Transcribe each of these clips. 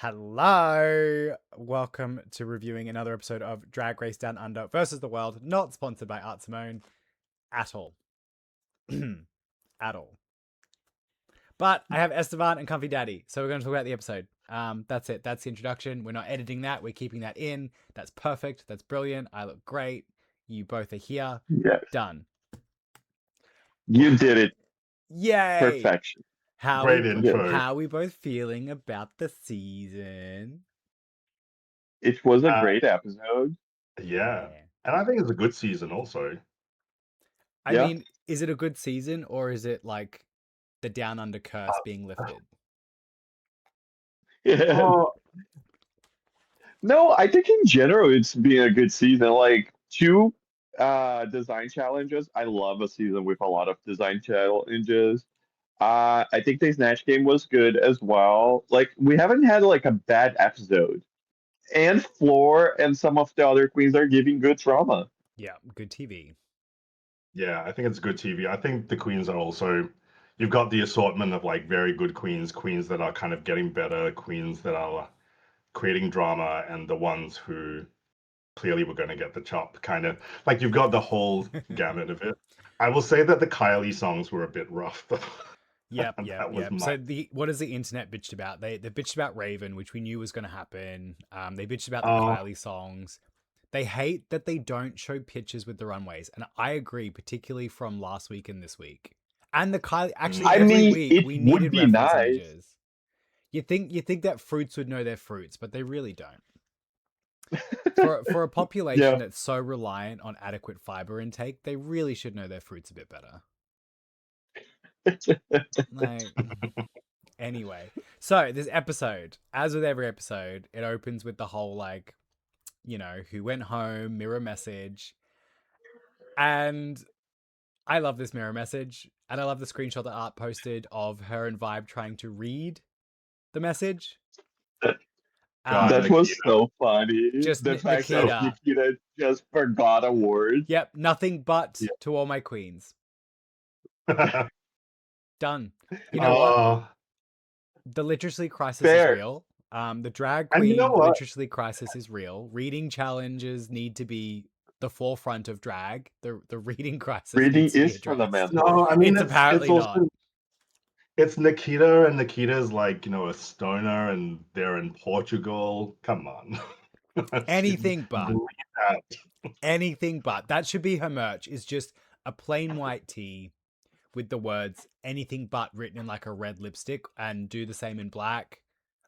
Hello, welcome to reviewing another episode of Drag Race Down Under versus the World, not sponsored by Art Simone at all. At all. But I have Esteban and Comfy Daddy, so we're going to talk about the episode. That's it. That's the introduction. We're not editing that. We're keeping that in. That's perfect. That's brilliant. I look great. You both are here. Yes. Done. You did it. Yay! Perfection. Great intro. How are we both feeling about the season? It was a great episode. Yeah. And I think it's a good season also. I mean, is it a good season or is it like the Down Under curse being lifted? Yeah. No, I think in general it's been a good season. Like two design challenges. I love a season with a lot of design challenges. I think the Snatch game was good as well. Like we haven't had like a bad episode. And Floor and some of the other queens are giving good drama. Yeah, good TV. Yeah, I think it's good TV. I think the queens are also, you've got the assortment of like very good queens, queens that are kind of getting better, queens that are creating drama, and the ones who clearly were going to get the chop, kind of like you've got the whole gamut of it. I will say that the Kylie songs were a bit rough though. Yep. My... So what has the internet bitched about? They bitched about Raven, which we knew was going to happen. They bitched about the Kylie songs. They hate that they don't show pictures with the runways, and I agree, particularly from last week and this week, and the Kylie. Actually, every week we needed reference images. You think that fruits would know their fruits, but they really don't. For a population that's so reliant on adequate fiber intake, they really should know their fruits a bit better. Anyway, so this episode, as with every episode, it opens with the whole like, who went home, mirror message. And I love this mirror message. And I love the screenshot that Art posted of her and Vibe trying to read the message. That was so funny. Just the fact that Nikita just forgot a word. Yep, nothing but to all my queens. Done. You know what? The literacy crisis is real. The drag queen literacy crisis is real. Reading challenges need to be the forefront of drag. The reading crisis. Reading is fundamental. No, I mean it's apparently not. It's Nikita, and Nikita's like, a stoner, and they're in Portugal. Come on. Anything but. Anything but. That should be her merch. Is just a plain white tee with the words anything but written in like a red lipstick, and do the same in black.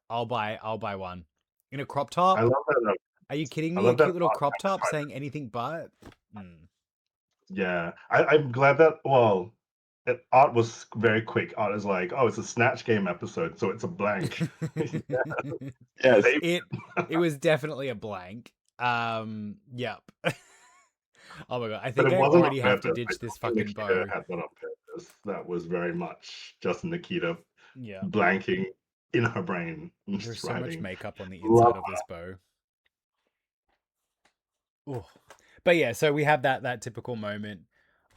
I'll buy one. In a crop top. I love that. Are you kidding me? A cute little crop top saying anything but. Yeah. I'm glad that, Art was very quick. Art is like, it's a Snatch Game episode, so it's a blank. Yes. It was definitely a blank. Yep. Oh my god, I think I already have to ditch this fucking bow. Had that on purpose. That was very much just Nikita blanking in her brain. There's so much makeup on the inside of this bow. Ooh. But yeah, so we have that typical moment.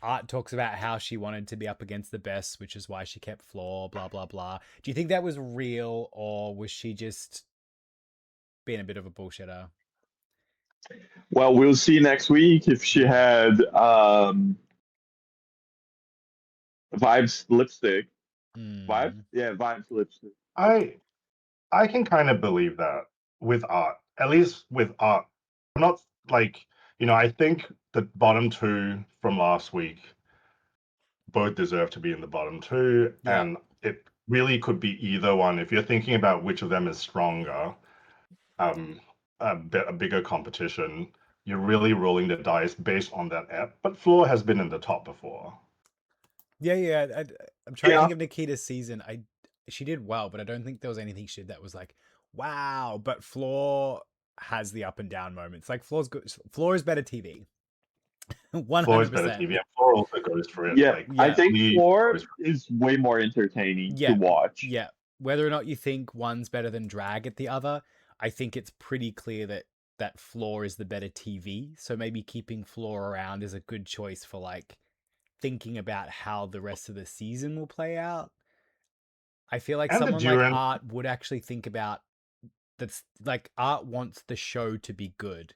Art talks about how she wanted to be up against the best, which is why she kept Floor, blah, blah, blah. Do you think that was real, or was she just being a bit of a bullshitter? Well, we'll see next week if she had Vibe's lipstick. Vibe? Yeah, Vibe's lipstick. I can kind of believe that with Art. At least with Art. I'm not like, I think the bottom two from last week both deserve to be in the bottom two. Yeah. And it really could be either one. If you're thinking about which of them is stronger, a bigger competition, you're really rolling the dice based on that app. But Floor has been in the top before. Yeah. I'm trying to think of Nikita's season. She did well, but I don't think there was anything she did that was like, wow. But Floor has the up and down moments. Like Floor's good. Floor is better TV. 100%. Floor is better TV. And Floor also goes for it. Yeah, I think Floor is way more entertaining to watch. Yeah. Whether or not you think one's better than drag at the other, I think it's pretty clear that Floor is the better TV. So maybe keeping Floor around is a good choice for like thinking about how the rest of the season will play out. I feel like someone like Art would actually think about that's like Art wants the show to be good.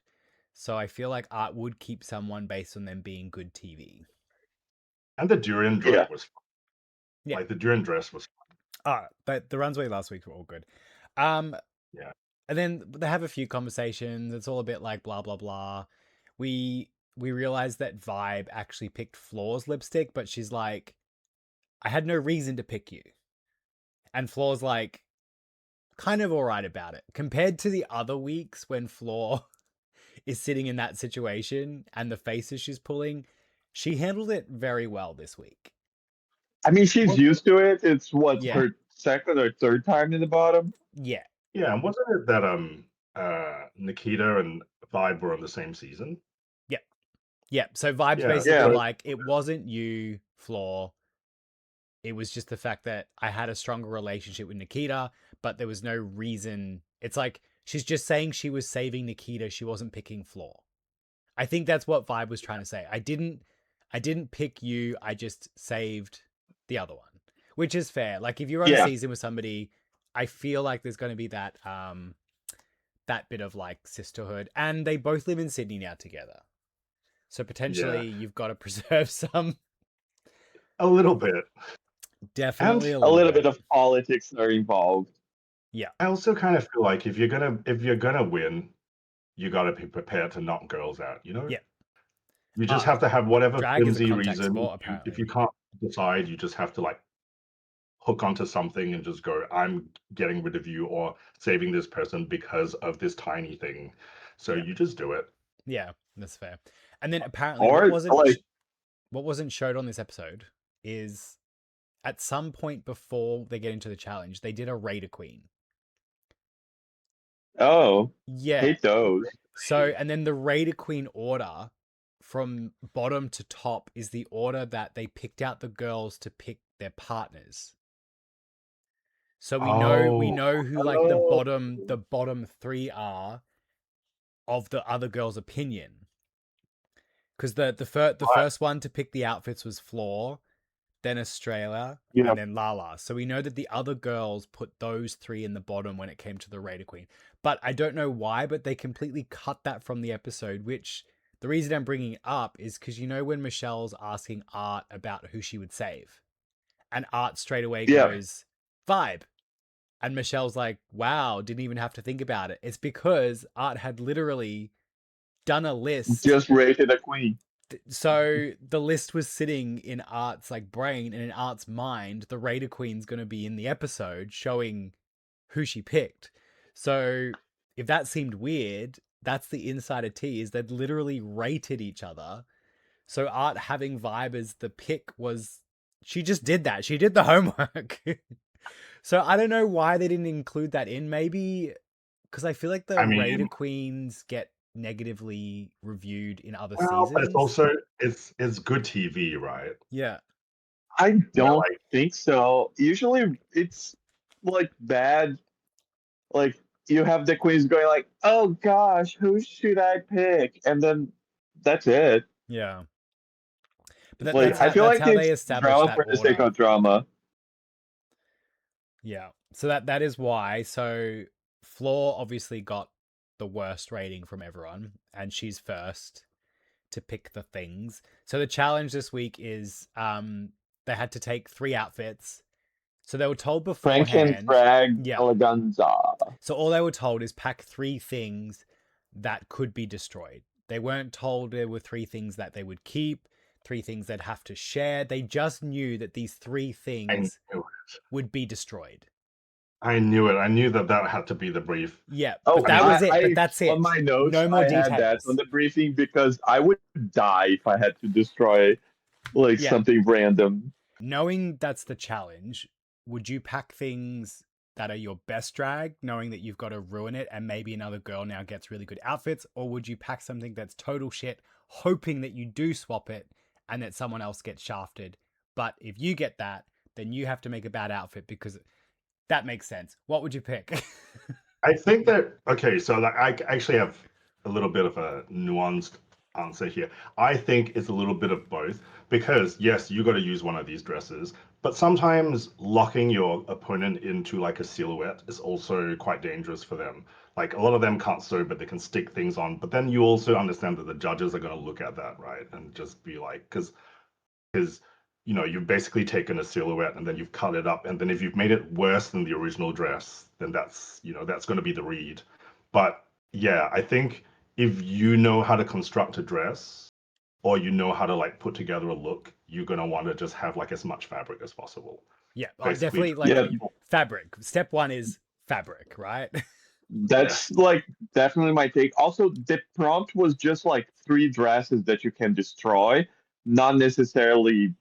So I feel like Art would keep someone based on them being good TV. And the durian dress Yeah. was fun. Yeah. Like the durian dress was But the runs away last week were all good. Yeah. And then they have a few conversations. It's all a bit like blah blah blah. We realized that Vibe actually picked Floor's lipstick, but she's like, I had no reason to pick you. And Floor's like, kind of all right about it. Compared to the other weeks when Floor is sitting in that situation and the faces she's pulling, she handled it very well this week. I mean, she's used to it. It's Yeah. her second or third time in the bottom. Yeah. Yeah, and wasn't it that Nikita and Vibe were on the same season? Yeah. So Vibe's Yeah. basically Yeah. like, it wasn't you, Floor. It was just the fact that I had a stronger relationship with Nikita, but there was no reason. It's like she's just saying she was saving Nikita. She wasn't picking Floor. I think that's what Vibe was trying to say. I didn't pick you. I just saved the other one, which is fair. Like if you're on a Yeah. season with somebody, I feel like there's going to be that that bit of like sisterhood, and they both live in Sydney now together. So potentially you've got to preserve some. A little bit. Definitely A little bit of politics are involved. Yeah. I also kind of feel like if you're gonna win, you gotta be prepared to knock girls out, you know? Yeah. You just have to have whatever drag is a flimsy contact reason. sport, If apparently. you can't decide, you just have to like hook onto something and just go, I'm getting rid of you or saving this person because of this tiny thing. So Yeah. you just do it. Yeah, that's fair. And then apparently Or what wasn't showed on this episode is at some point before they get into the challenge, they did a Raider Queen. Oh, Yeah. hate those. So, and then the Raider Queen order from bottom to top is the order that they picked out the girls to pick their partners. So we know who like the bottom three are of the other girls' opinion. Because the first one to pick the outfits was Floor, then Australia, Yeah. and then Lala. So we know that the other girls put those three in the bottom when it came to the Raider Queen. But I don't know why, but they completely cut that from the episode, which the reason I'm bringing it up is because you know when Michelle's asking Art about who she would save, and Art straight away goes, Vibe. And Michelle's like, wow, didn't even have to think about it. It's because Art had literally done a list. Just rated a queen. So the list was sitting in Art's like brain, and in Art's mind, the Raider Queen's going to be in the episode showing who she picked. So if that seemed weird, that's the insider tea, is they'd literally rated each other. So Art having Vibe as the pick was, she just did that. She did the homework. So I don't know why they didn't include that in. Maybe because I feel like the Raider Queens get negatively reviewed in other seasons. But it's also it's good TV, right? Yeah. I don't think so. Usually it's like bad. Like you have the queens going like, oh gosh, who should I pick? And then that's it. Yeah. But I feel like how they it's establish drama that for the sake order. of drama. Yeah. So that is why. So Floor obviously got the worst rating from everyone, and she's first to pick the things. So the challenge this week is they had to take 3 outfits. So they were told beforehand. Eleganza. So all they were told is pack 3 things that could be destroyed. They weren't told there were 3 things that they would keep, 3 things they'd have to share. They just knew that these 3 things would be destroyed. I knew it. I knew that had to be the brief. Yeah, but that was it. But that's it. On my notes, no more details. Had that on the briefing because I would die if I had to destroy something random. Knowing that's the challenge, would you pack things that are your best drag, knowing that you've got to ruin it and maybe another girl now gets really good outfits? Or would you pack something that's total shit, hoping that you do swap it and that someone else gets shafted? But if you get that, then you have to make a bad outfit because that makes sense. What would you pick? I think that, okay, so I actually have a little bit of a nuanced answer here. I think it's a little bit of both because yes, you got to use one of these dresses, but sometimes locking your opponent into like a silhouette is also quite dangerous for them. Like a lot of them can't sew, but they can stick things on. But then you also understand that the judges are going to look at that, right, and just be like, because you've basically taken a silhouette and then you've cut it up, and then if you've made it worse than the original dress, then that's going to be the read. But yeah, I think if you know how to construct a dress or you know how to like put together a look, you're going to want to just have like as much fabric as possible. Yeah, Basically, definitely like Yeah, fabric. Step one is fabric, right? that's like definitely my take. Also, the prompt was just like 3 dresses that you can destroy, not necessarily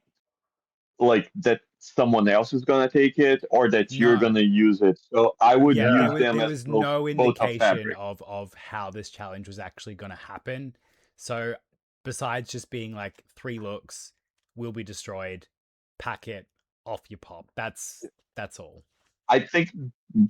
like that someone else is gonna take it or that you're No. gonna use it. So I would Yeah, use them there as was no both of indication fabric. of how this challenge was actually going to happen. So besides just being like 3 looks will be destroyed, pack it, off you pop. That's all. I think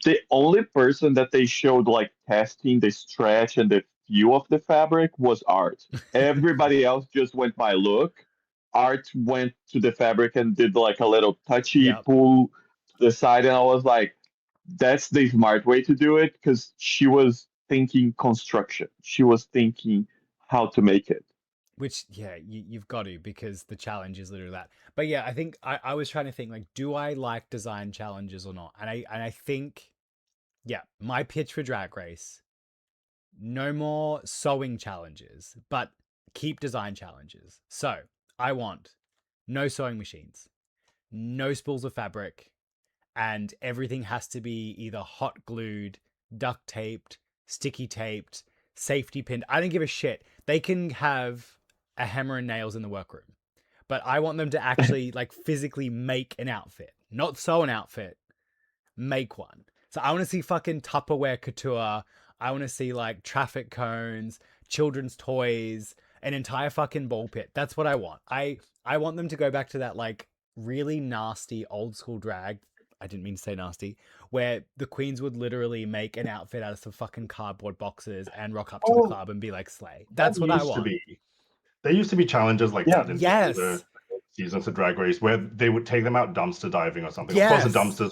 the only person that they showed like testing the stretch and the feel of the fabric was Art. Everybody else just went by look. Art went to the fabric and did like a little touchy Yep. pull to the side, and I was like, that's the smart way to do it because she was thinking construction. She was thinking how to make it. Which, yeah, you've got to, because the challenge is literally that. But yeah, I think I was trying to think like, do I like design challenges or not? And I think, yeah, my pitch for Drag Race: no more sewing challenges, but keep design challenges. So I want no sewing machines, no spools of fabric, and everything has to be either hot glued, duct taped, sticky taped, safety pinned. I don't give a shit. They can have a hammer and nails in the workroom, but I want them to actually like physically make an outfit, not sew an outfit, make one. So I want to see fucking Tupperware couture. I want to see like traffic cones, children's toys, an entire fucking ball pit. That's what I want. I want them to go back to that like really nasty old school drag. I didn't mean to say nasty, where the queens would literally make an outfit out of some fucking cardboard boxes and rock up to the Oh, club and be like, slay. That's what I want. There used to be challenges like Yeah. that in Yes. the seasons of Drag Race where they would take them out dumpster diving or something. Of course, the Yes. dumpsters,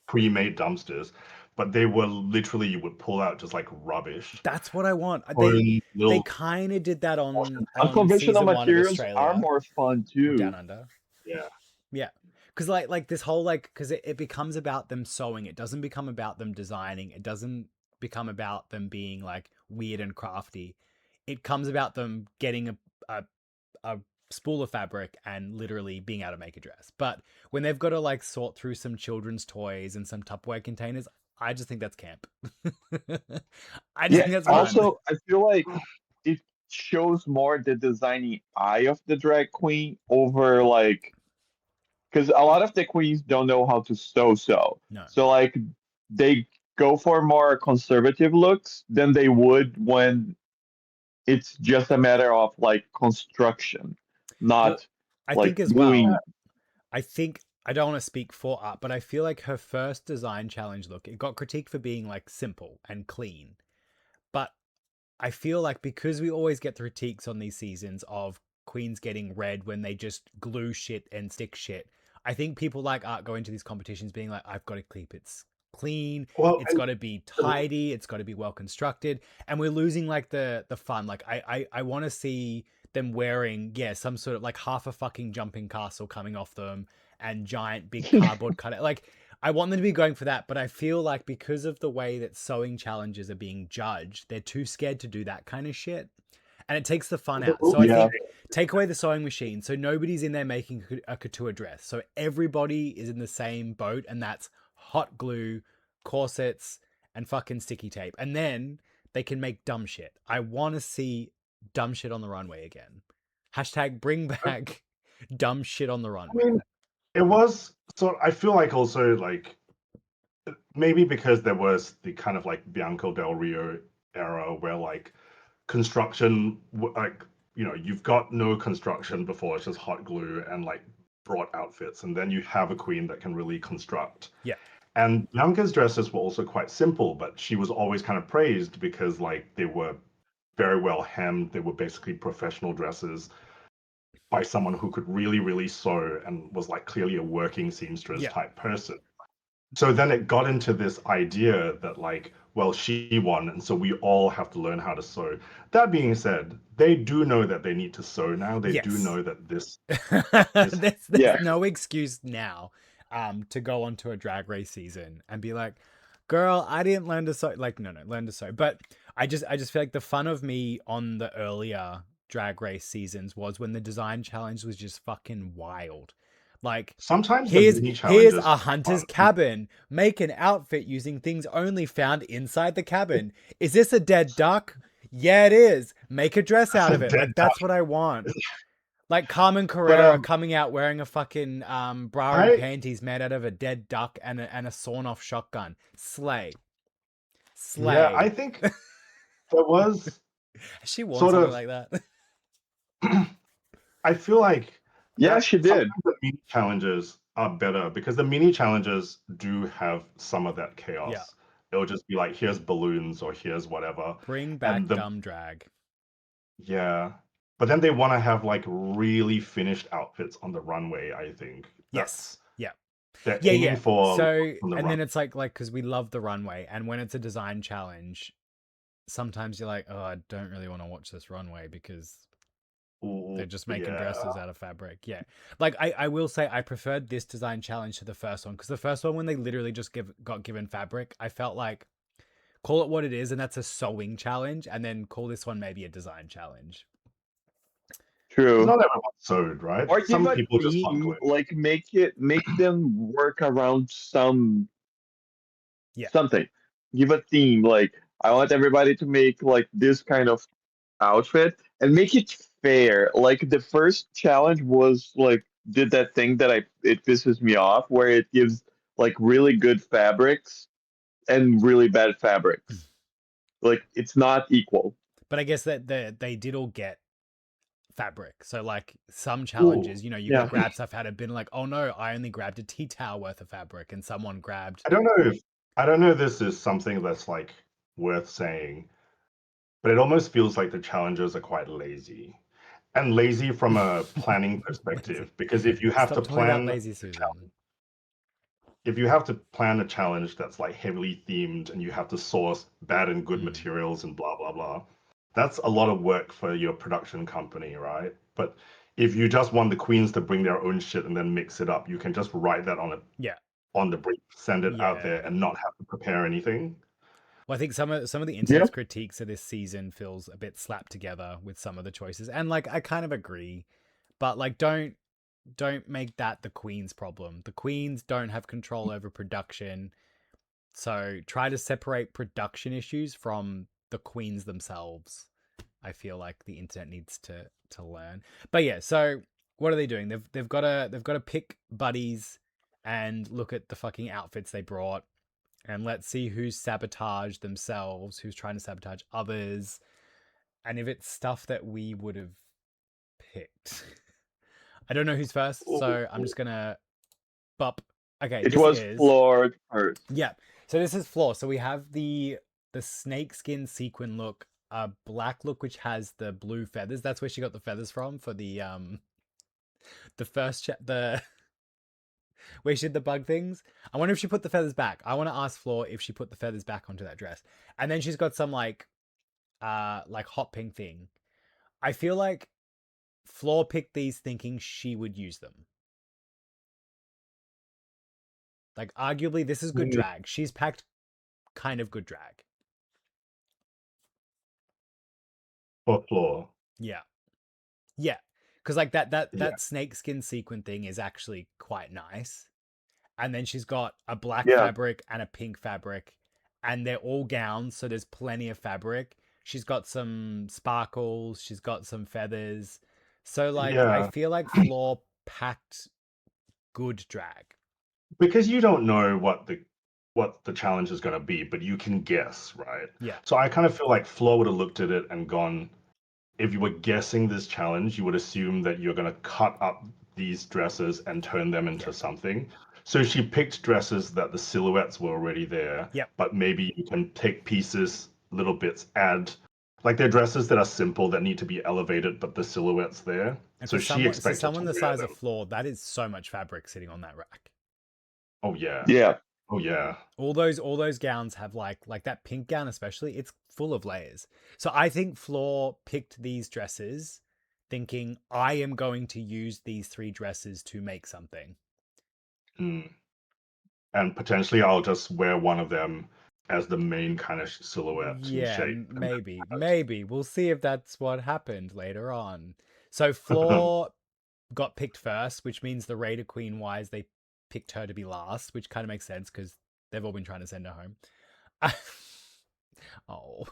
pre-made dumpsters, but they were literally, you would pull out just like rubbish. That's what I want. Only They little kind of did that on Unconventional season 1 of materials Australia are more fun or Down too. Under. yeah. Yeah. Because like this whole like, because it becomes about them sewing. It doesn't become about them designing. It doesn't become about them being like weird and crafty. It comes about them getting a spool of fabric and literally being able to make a dress. But when they've got to like sort through some children's toys and some Tupperware containers, I just think that's camp. I just think that's fun. Also, I feel like it shows more the designing eye of the drag queen over like because a lot of the queens don't know how to sew. No. So like they go for more conservative looks than they would when it's just a matter of like construction, not I like think as gluing. well, I think, I don't want to speak for Art, but I feel like her first design challenge look, it got critiqued for being like simple and clean. But I feel like because we always get the critiques on these seasons of queens getting red when they just glue shit and stick shit, I think people like Art go into these competitions being like, I've got to keep it clean, it's got to be tidy, it's got to be well constructed, and we're losing like the fun. Like I want to see them wearing some sort of like half a fucking jumping castle coming off them and giant big cardboard cutout. Like I want them to be going for that, but I feel like because of the way that sewing challenges are being judged, they're too scared to do that kind of shit, and it takes the fun out. So I think take away the sewing machine, so nobody's in there making a couture dress, so everybody is in the same boat, and that's hot glue, corsets, and fucking sticky tape, and then they can make dumb shit. I want to see dumb shit on the runway again. Hashtag bring back dumb shit on the runway. I mean, it was I feel like also like maybe because there was the kind of like Bianca Del Rio era where like construction, like you've got no construction before, it's just hot glue and like brought outfits, and then you have a queen that can really construct. Yeah. And Bianca's dresses were also quite simple, but she was always kind of praised because like they were very well hemmed. They were basically professional dresses by someone who could really, really sew and was like clearly a working seamstress Yeah. type person. So then it got into this idea that like, well, she won, and so we all have to learn how to sew. That being said, they do know that they need to sew now. They do Yes. know that this there's Yeah. no excuse now to go onto a Drag Race season and be like, girl, I didn't learn to sew. Like, no, learn to sew. But I just feel like the fun of me on the earlier Drag Race seasons was when the design challenge was just fucking wild. Like, sometimes the here's mini here's challenges a are hunter's fun. cabin. Make an outfit using things only found inside the cabin. Is this a dead duck? Yeah, it is. Make a dress out of it. Dead Like, that's what I want. Like Carmen But Carrera coming out wearing a fucking bra and I panties made out of a dead duck and a sawn off shotgun. Slay. yeah, I Slay. think there was Has she worn sort something of like that? I feel like yeah, that she did. sometimes the mini challenges are better because the mini challenges do have some of that chaos. Yeah. It'll just be like, here's balloons or here's whatever. Bring back And the dumb drag. yeah. But then they want to have like really finished outfits on the runway, I think. Yes. Yeah. They're Yeah, aiming yeah. for So, on the and run. then it's like because we love the runway, and when it's a design challenge, sometimes you're like, oh, I don't really want to watch this runway because they're just making dresses out of fabric. Yeah. Like I will say I preferred this design challenge to the first one because the first one when they literally just got given fabric, I felt like call it what it is and that's a sewing challenge, and then call this one maybe a design challenge. True. Not everyone sewed, right? Or Some give a people just want theme, glue. like make them work around something. Give a theme, like I want everybody to make like this kind of outfit and make it fair. Like the first challenge was like did that thing that it pisses me off where it gives like really good fabrics and really bad fabrics. Like it's not equal. But I guess that they did all get fabric. So like some challenges, you Yeah. could grab stuff out of bin like, oh no, I only grabbed a tea towel worth of fabric, and someone grabbed. I don't know if this is something that's like worth saying, but it almost feels like the challenges are quite lazy. And lazy from a planning perspective, because if you have Stop to talking about plan lazy Susan. if you have to plan a challenge that's like heavily themed and you have to source bad and good materials and blah blah blah, that's a lot of work for your production company, right? But if you just want the queens to bring their own shit and then mix it up, you can just write that on the brief, send it out there, and not have to prepare anything. Well, I think some of the internet's critiques of this season feels a bit slapped together with some of the choices, and like I kind of agree, but like don't make that the queen's problem. The queens don't have control over production, so try to separate production issues from the queens themselves. I feel like the internet needs to learn. But yeah, so what are they doing? They've got to pick buddies and look at the fucking outfits they brought, and let's see who's sabotaged themselves, who's trying to sabotage others, and if it's stuff that we would have picked. I don't know who's first, so I'm just gonna bop. Okay, it was Floor first. Yeah, so this is Floor. So we have the snakeskin sequin look, a black look which has the blue feathers. That's where she got the feathers from for the first where she did the bug things. I wonder if she put the feathers back. I want to ask Floor if she put the feathers back onto that dress. And then she's got some like hot pink thing. I feel like Floor picked these thinking she would use them. Like arguably this is good drag. She's packed kind of good drag. For Floor. Yeah. Yeah. Because like that snakeskin sequin thing is actually quite nice. And then she's got a black fabric and a pink fabric. And they're all gowns, so there's plenty of fabric. She's got some sparkles. She's got some feathers. So like I feel like Floor packed good drag. Because you don't know what the challenge is going to be, but you can guess, right? Yeah. So I kind of feel like Floor would have looked at it and gone, if you were guessing this challenge, you would assume that you're going to cut up these dresses and turn them into something. So she picked dresses that the silhouettes were already there, but maybe you can take pieces, little bits, add Like they're dresses that are simple that need to be elevated, but the silhouette's there. And So for she someone, expects her to the wear size them. of Floor, that is so much fabric sitting on that rack. Oh yeah. Yeah. Oh yeah. All those gowns have like that pink gown especially, it's full of layers. So I think Floor picked these dresses thinking I am going to use these 3 dresses to make something. Mm. And potentially I'll just wear one of them as the main kind of silhouette and Yeah, shape. maybe. We'll see if that's what happened later on. So Floor got picked first, which means the Raider Queen wise, they picked her to be last, which kind of makes sense because they've all been trying to send her home. Oh.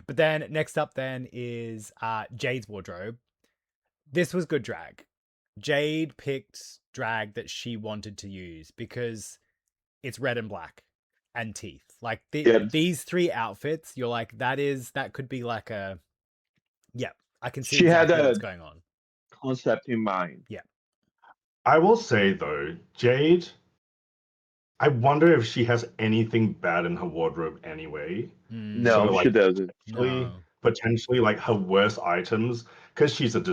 But then next up then is Jade's wardrobe. This was good drag. Jade picked drag that she wanted to use because it's red and black and teeth. Like these 3 outfits, you're like, that could be like a, yeah, I can see She had exactly what's a going on. concept in mind. Yeah. I will say though, Jade, I wonder if she has anything bad in her wardrobe anyway. So No, like she doesn't. potentially, No. potentially like her worst items, because she's a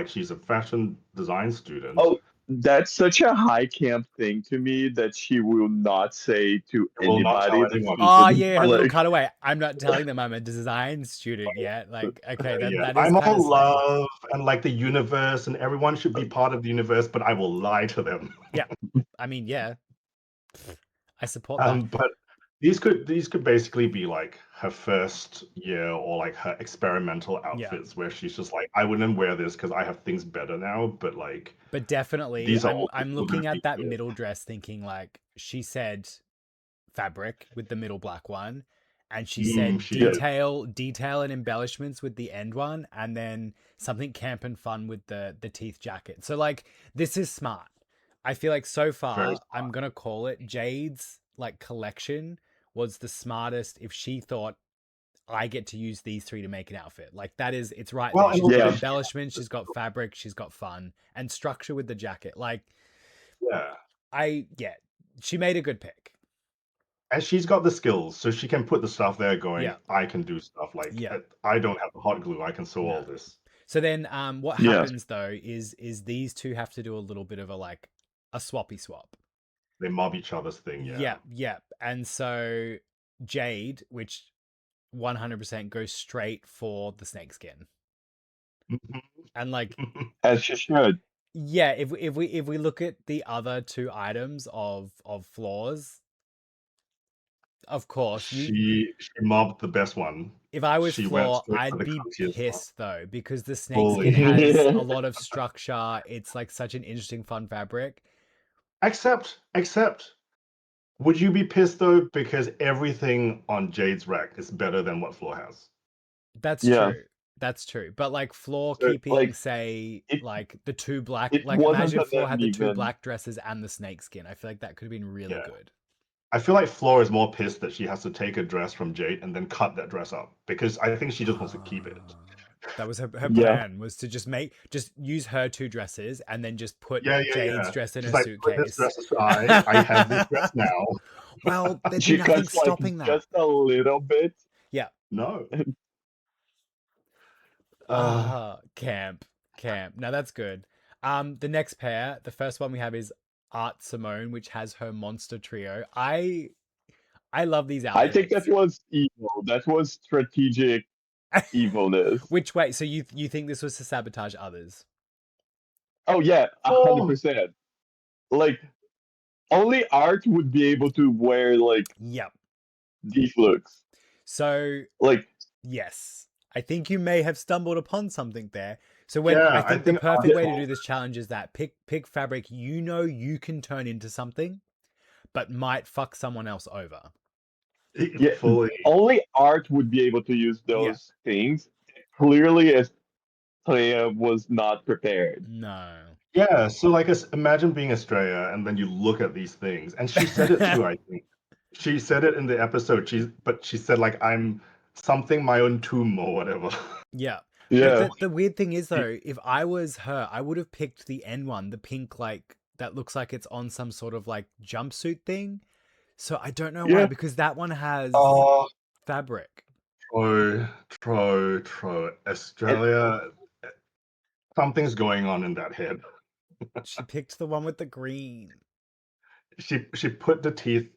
she's a fashion design student. Oh, that's such a high camp thing to me that she will not say to I will not tell anybody that anyone. she Oh didn't yeah, her little like. cutaway. I'm not telling them I'm a design student yet. Like, okay, Yeah, that is I'm kind of all slay. love and like the universe, and everyone should be part of the universe, but I will lie to them. Yeah. I mean, yeah. I support that. But these could basically be like her first year or like her experimental Yeah. outfits where she's just like, I wouldn't wear this because I have things better now, but like But definitely, these are all I'm people looking gonna at be that good. middle dress thinking like she said fabric with the middle black one, and she said She did. detail and embellishments with the end one, and then something camp and fun with the teeth jacket. So like this is smart. I feel like so Very far smart. I'm gonna call it Jade's like collection was the smartest if she thought I get to use these 3 to make an outfit. Like that is it's right Well, there. and She's also got Yeah. embellishments, she's got fabric, she's got fun and structure with the jacket. Like yeah. she made a good pick. And she's got the skills, so she can put the stuff there going, Yeah. I can do stuff. Like Yeah. I don't have the hot glue, I can sew all No. this. So then what Yeah. happens though is these 2 have to do a little bit of a swappy swap. They mob each other's thing, yeah. Yeah. And so Jade, which 100% goes straight for the snakeskin. And like As she should. yeah, if we look at the other 2 items of Floors, of course, She mobbed the best one. if I was She went Floor, straight for I'd the be cuntiest one. pissed though because the Fully. snakeskin has a lot of structure. It's like such an interesting, fun fabric. Except, would you be pissed though because everything on Jade's rack is better than what Floor has? That's Yeah. true. That's true. But like Floor So, keeping, like, say, it- like the 2 black, it like wasn't imagine an Floor had the 2 uneven- black dresses and the snakeskin. I feel like that could have been really Yeah. good. I feel like Floor is more pissed that she has to take a dress from Jade and then cut that dress up because I think she just wants to keep it. That was her Yeah. plan, was to just use her 2 dresses and then just put Yeah, Jade's dress in She's a like, put this suitcase. dress aside. I have this dress now. Well, there'd She be nothing cuts like stopping that. just a little bit. No. Camp. Now that's good. The next pair, the first one we have is Art Simone, which has her monster trio. I love these outfits. I think that was evil. That was strategic evilness. Which way? So you think this was to sabotage others? Oh yeah, 100%. Like only Art would be able to wear like Yep. these looks. So Like yes, I think you may have stumbled upon something there. So when Yeah, I I think the think perfect way to Art- do this challenge is that pick fabric you can turn into something, but might fuck someone else over. Yeah. fully. only Art would be able to use those things. Clearly, as Clea was not prepared. No. Yeah, so like imagine being Australia and then you look at these things, and she said it too. I think she said it in the episode. She said like I'm something my own tomb or whatever. Yeah. Yeah. But the weird thing is though, if I was her, I would have picked the N one, the pink like that looks like it's on some sort of like jumpsuit thing. So I don't know why, Yeah. because that one has Oh, fabric. Tro. Australia, something's going on in that head. She picked the one with the green. She put the teeth.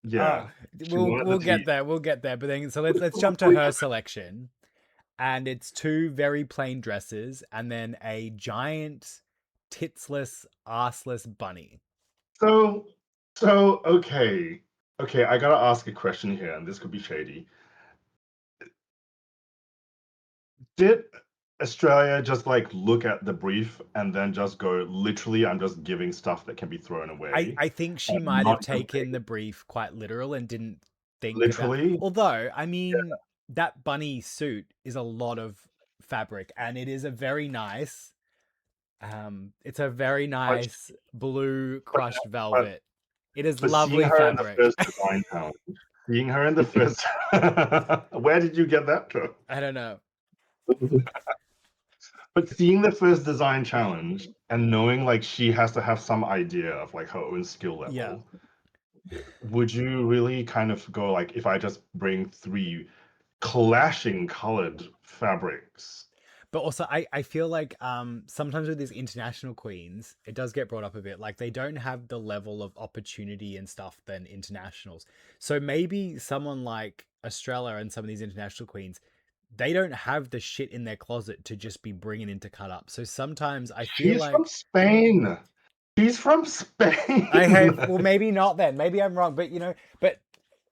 Yeah, she wanted We'll the get teeth. there. We'll get there. But then, so let's jump to her selection, and it's two very plain dresses, and then a giant titsless, arseless bunny. So okay. I gotta ask a question here, and this could be shady. Did Australia just like look at the brief and then just go, literally, I'm just giving stuff that can be thrown away? I think she and might have not taken giving- the brief quite literal and didn't think about. literally. Although, I mean, that bunny suit is a lot of fabric, and it is a very nice. It's a very nice blue crushed velvet. It is But lovely seeing her in the fabric. first design challenge, seeing her in the first, where did you get that from? I don't know. But seeing the first design challenge and knowing like she has to have some idea of like her own skill level, Yeah. would you really kind of go like, if I just bring 3 clashing colored fabrics? But also, I feel like sometimes with these international queens, it does get brought up a bit. Like they don't have the level of opportunity and stuff than internationals. So maybe someone like Estrella and some of these international queens, they don't have the shit in their closet to just be bringing in to cut up. So sometimes I feel She's like from Spain. She's from Spain. I have. Well, maybe not then. Maybe I'm wrong. But but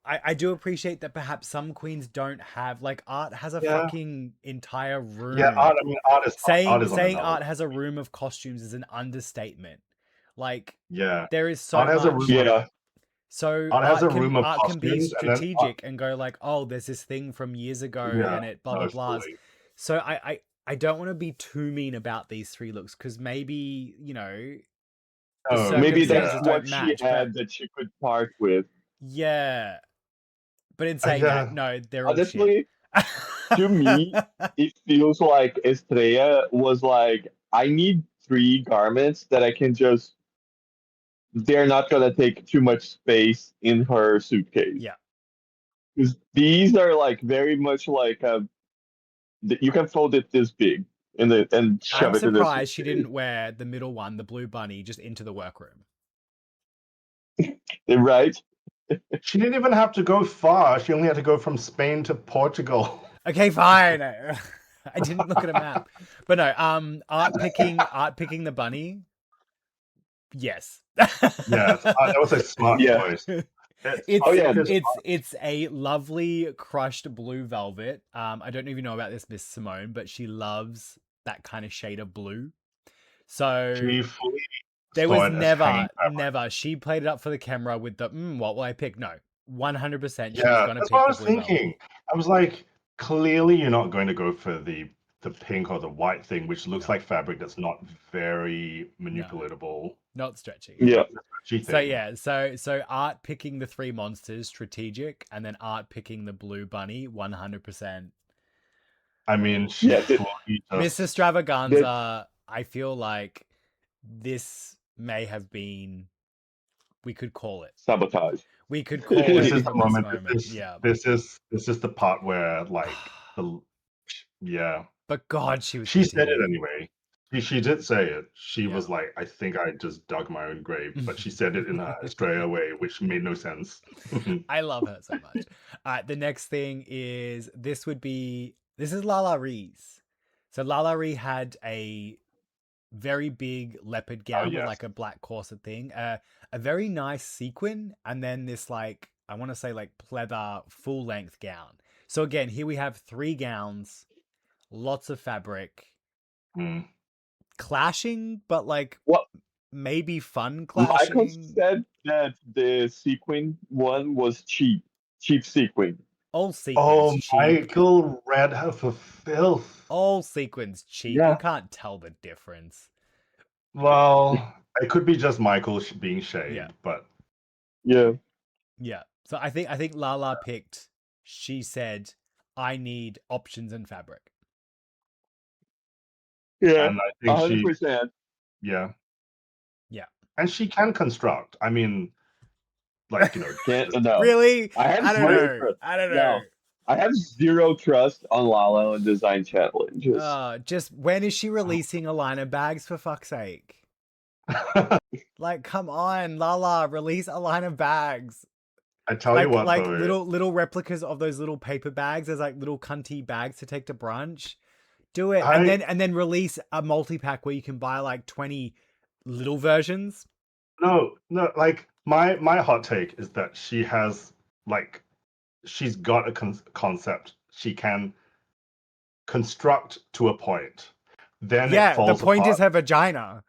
I do appreciate that perhaps some queens don't have, like, Art has a Yeah. fucking entire room. Yeah, art is saying art is on saying another Art has a room of costumes is an understatement. Like, Yeah, there is so Art has a much. room. Yeah. So Art has a can, room of Art can be costumes, and then strategic and go like, oh, there's this thing from years ago, Yeah, and it blah blah blah. totally. So I don't want to be too mean about these 3 looks, because maybe the Oh, Maybe circumstances that's don't what she match. had But that she could part with. yeah, but in saying yeah. that, no, they're all Honestly, shit. to me, it feels like Estrella was like, I need 3 garments that I can just. They're not gonna take too much space in her suitcase. Yeah. Because these are like very much like you can fold it this big and shove I'm it in the surprised she suitcase. didn't wear the middle one, the blue bunny, just into the workroom. Right? She didn't even have to go far. She only had to go from Spain to Portugal. Okay, fine. I didn't look at a map, but no. Art picking the bunny. Yes. Yeah, that was a smart Yeah. choice. It's a lovely crushed blue velvet. I don't even know about this Miss Simone, but she loves that kind of shade of blue. So She fully there saw was it as hanging fabric. never. She played it up for the camera with the what will I pick? No, 100%. She was Yeah, going to that's pick what I the was blue thinking. velvet. I was like, clearly you're not going to go for the pink or the white thing, which looks No. like fabric that's not very manipulatable. Not stretching. Yeah. So yeah, so Art picking the 3 monsters, strategic, and then Art picking the blue bunny, 100%. I mean, she Yeah, fully Miss just Extravaganza, I feel like this may have been, we could call it. sabotage. We could call This it is from the this moment. Yeah. This is the part where like yeah. But God, she said it anyway. She did say it. She Yeah. was like, I think I just dug my own grave, but she said it in her Australia way, which made no sense. I love her so much. The next thing is this is Lala Ree's. So Lala Ree had a very big leopard gown with like a black corset thing, a very nice sequin, and then this like, I want to say like pleather full length gown. So again, here we have 3 gowns, lots of fabric, clashing, but like what? Maybe fun clashing. Michael said that the sequin one was cheap sequin. All sequins. Oh, cheap. Michael read her for filth. All sequins cheap. Yeah. You can't tell the difference. Well, it could be just Michael being shade, but yeah. So I think Lala picked. She said, "I need options and fabric." Yeah, and I think 100%. Yeah. And she can construct. I mean, like Can't no. Really? I don't know. I have zero trust on Lala on design challenges. Just when is she releasing a line of bags, for fuck's sake? Like, come on, Lala, release a line of bags. I tell you what, Like though, little replicas of those little paper bags as like little cunty bags to take to brunch. Do it, and then release a multi-pack where you can buy like 20 little versions. no, like my hot take is that she has like she's got a concept she can construct to a point. Then Yeah, it falls the point apart. is her vagina.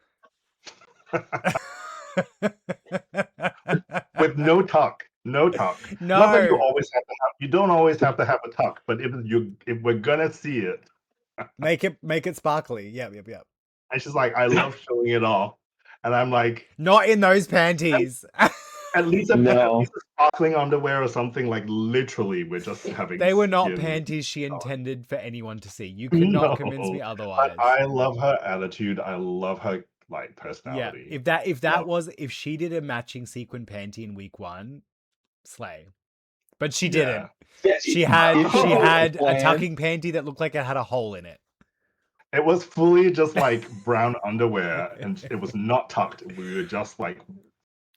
With no tuck. No tuck. No. Not that you always have to have. You don't always have to have a tuck, but if we're gonna see it, make it sparkly. Yep. and she's like, I love showing it off, and I'm like, not in those panties. at least No. a sparkling underwear or something. Like literally, we're just having. They were not skin. panties she intended for anyone to see. You could not convince me otherwise. But I love her attitude. I love her like personality. Yeah, if she did a matching sequin panty in week 1, slay. But she didn't. Yeah, She had a tucking panty that looked like it had a hole in it. It was fully just like brown underwear, and it was not tucked. We were just like,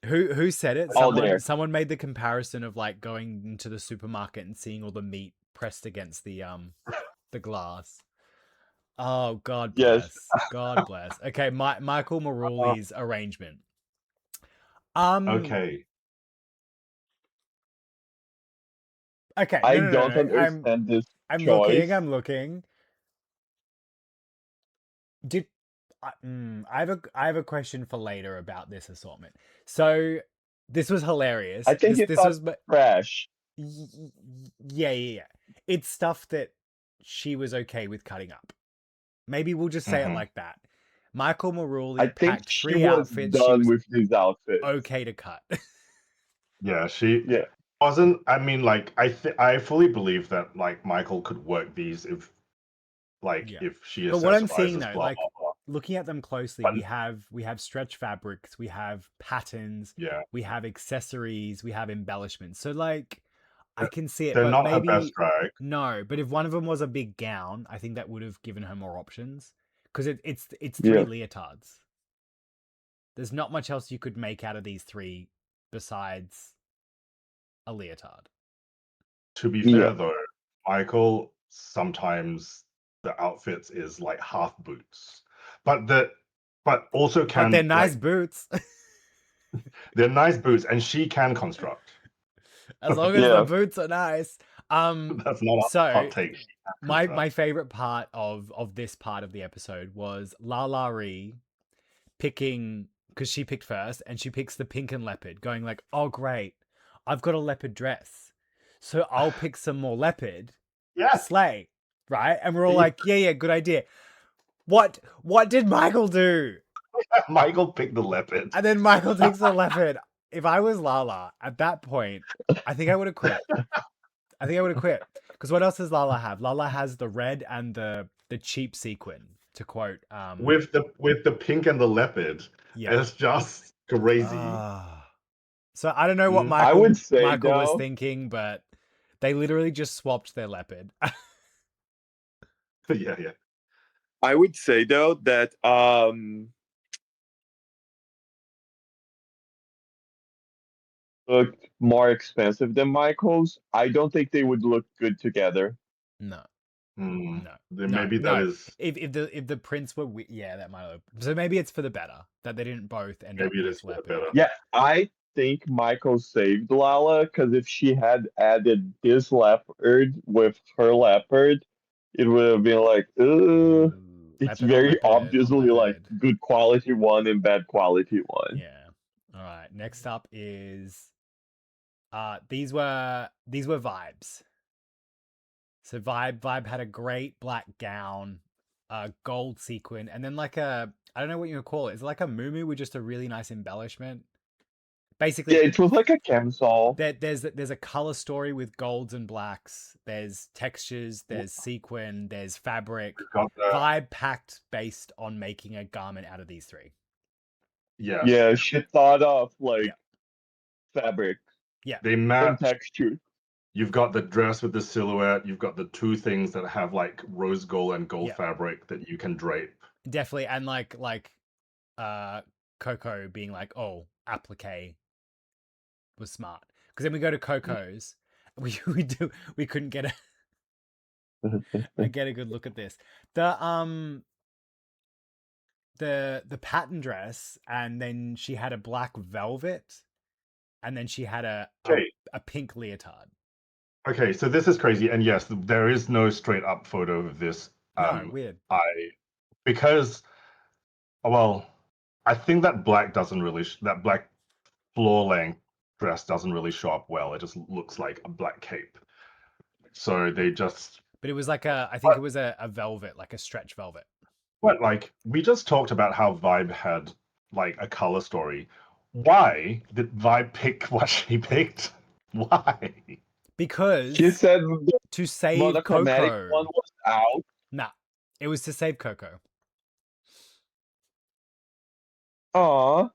who said it? All there. Someone made the comparison of like going into the supermarket and seeing all the meat pressed against the glass. Oh, God bless. Yes. God bless. Okay, Michael Marouli's arrangement. okay. Okay. I don't understand this choice. I'm looking. I have a question for later about this assortment. So this was hilarious. I think this was trash. Yeah. It's stuff that she was okay with cutting up. Maybe we'll just say it like that. Michael Marouli packed 3 outfits. Done with these outfits. Okay to cut. Yeah, she wasn't. I mean, like I fully believe that like Michael could work these if she. But what I'm seeing though, blah, like blah, blah. looking at them closely, we have stretch fabrics, we have patterns, we have accessories, we have embellishments. So like, I can see it. They're but not maybe, her best drag. No, but if one of them was a big gown, I think that would have given her more options because it's 3 leotards. There's not much else you could make out of these 3 besides a leotard. To be fair though, Michael sometimes the outfits is like half boots, but also can. But they're nice boots. They're nice boots, and she can construct. As long as the boots are nice. That's not a hot take. My favorite part of this part of the episode was Lala Ree picking, because she picked first, and she picks the pink and leopard, going like, oh great, I've got a leopard dress, so I'll pick some more leopard. Yeah, slay, right? And we're all like, yeah, good idea. What did Michael do? Michael picked the leopard, and then Michael takes the leopard. If I was Lala at that point, I think I would have quit. Because what else does Lala have? Lala has the red and the cheap sequin, to quote. With the pink and the leopard. Yeah, it's just crazy. So I don't know what Michael was thinking, but they literally just swapped their leopard. Yeah. I would say though that look more expensive than Michael's. I don't think they would look good together. No. No. Then maybe that is. If the prints were that might have. So maybe it's for the better that they didn't both end up. Maybe it is for the better. Yeah, I think Michael saved Lala, because if she had added this leopard with her leopard, it would have been like, it's very obviously like good quality one and bad quality one. Yeah. All right. Next up is these were Vibes. So Vibe had a great black gown, gold sequin, and then like I don't know what you would call it. It's like a muumuu with just a really nice embellishment. Basically, it was like a camisole. There's a color story with golds and blacks. There's textures. There's sequin. There's fabric. Vibe packed based on making a garment out of these 3. Yeah, she thought of like fabric. Yeah, they match texture. You've got the dress with the silhouette. You've got the two things that have like rose gold and gold Yeah. fabric that you can drape. Definitely, and Coco being like, "Oh, applique was smart," because then we go to Coco's, we couldn't get get a good look at this. The pattern dress, and then she had a black velvet, and then she had a pink leotard. Okay, so this is crazy, and yes, there is no straight up photo of this. No, weird. Because, well, I think that black doesn't really that black floor length dress doesn't really show up well. It just looks like a black cape. So they just. But it was like I think it was a velvet, like a stretch velvet. But like we just talked about how Vibe had like a color story. Why did Vibe pick what she picked? Why? Because She said to save monochromatic Coco. one was out. Nah, it was to save Coco. Aw.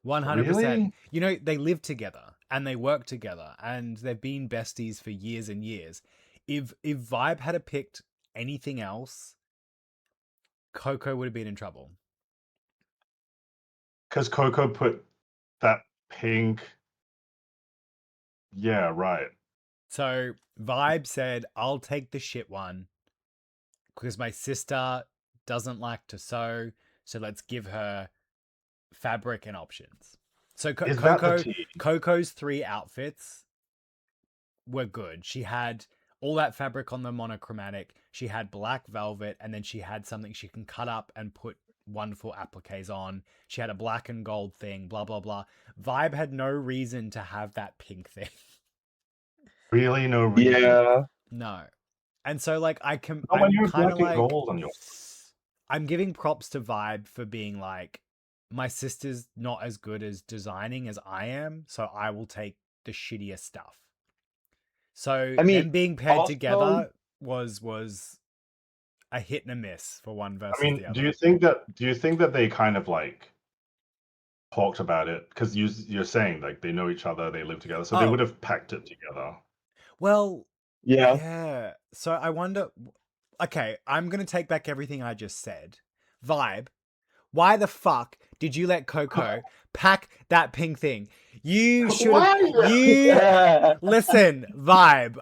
100%. Really? You know, they live together and they work together and they've been besties for years and years. If Vibe had picked anything else, Coco would have been in trouble. Because Coco put that pink. Yeah, right. So Vibe said, "I'll take the shit one because my sister doesn't like to sew, so let's give her fabric and options." So Coco's 3 outfits were good. She had all that fabric on the monochromatic. She had black velvet, and then she had something she can cut up and put wonderful appliques on. She had a black and gold thing, blah, blah, blah. Vibe had no reason to have that pink thing. Really, no reason. Yeah. No. And so, like, I'm kind of like, gold on your... I'm giving props to Vibe for being like, my sister's not as good as designing as I am, so I will take the shittier stuff. So I mean, them being paired also- together was a hit and a miss for one versus the other. do you think that they kind of like talked about it? Because you're saying like they know each other, they live together, so they would have packed it together. Well, Yeah. yeah. So I wonder. Okay, I'm gonna take back everything I just said. Vibe, why the fuck did you let Coco pack that pink thing? You should have. Listen, Vibe.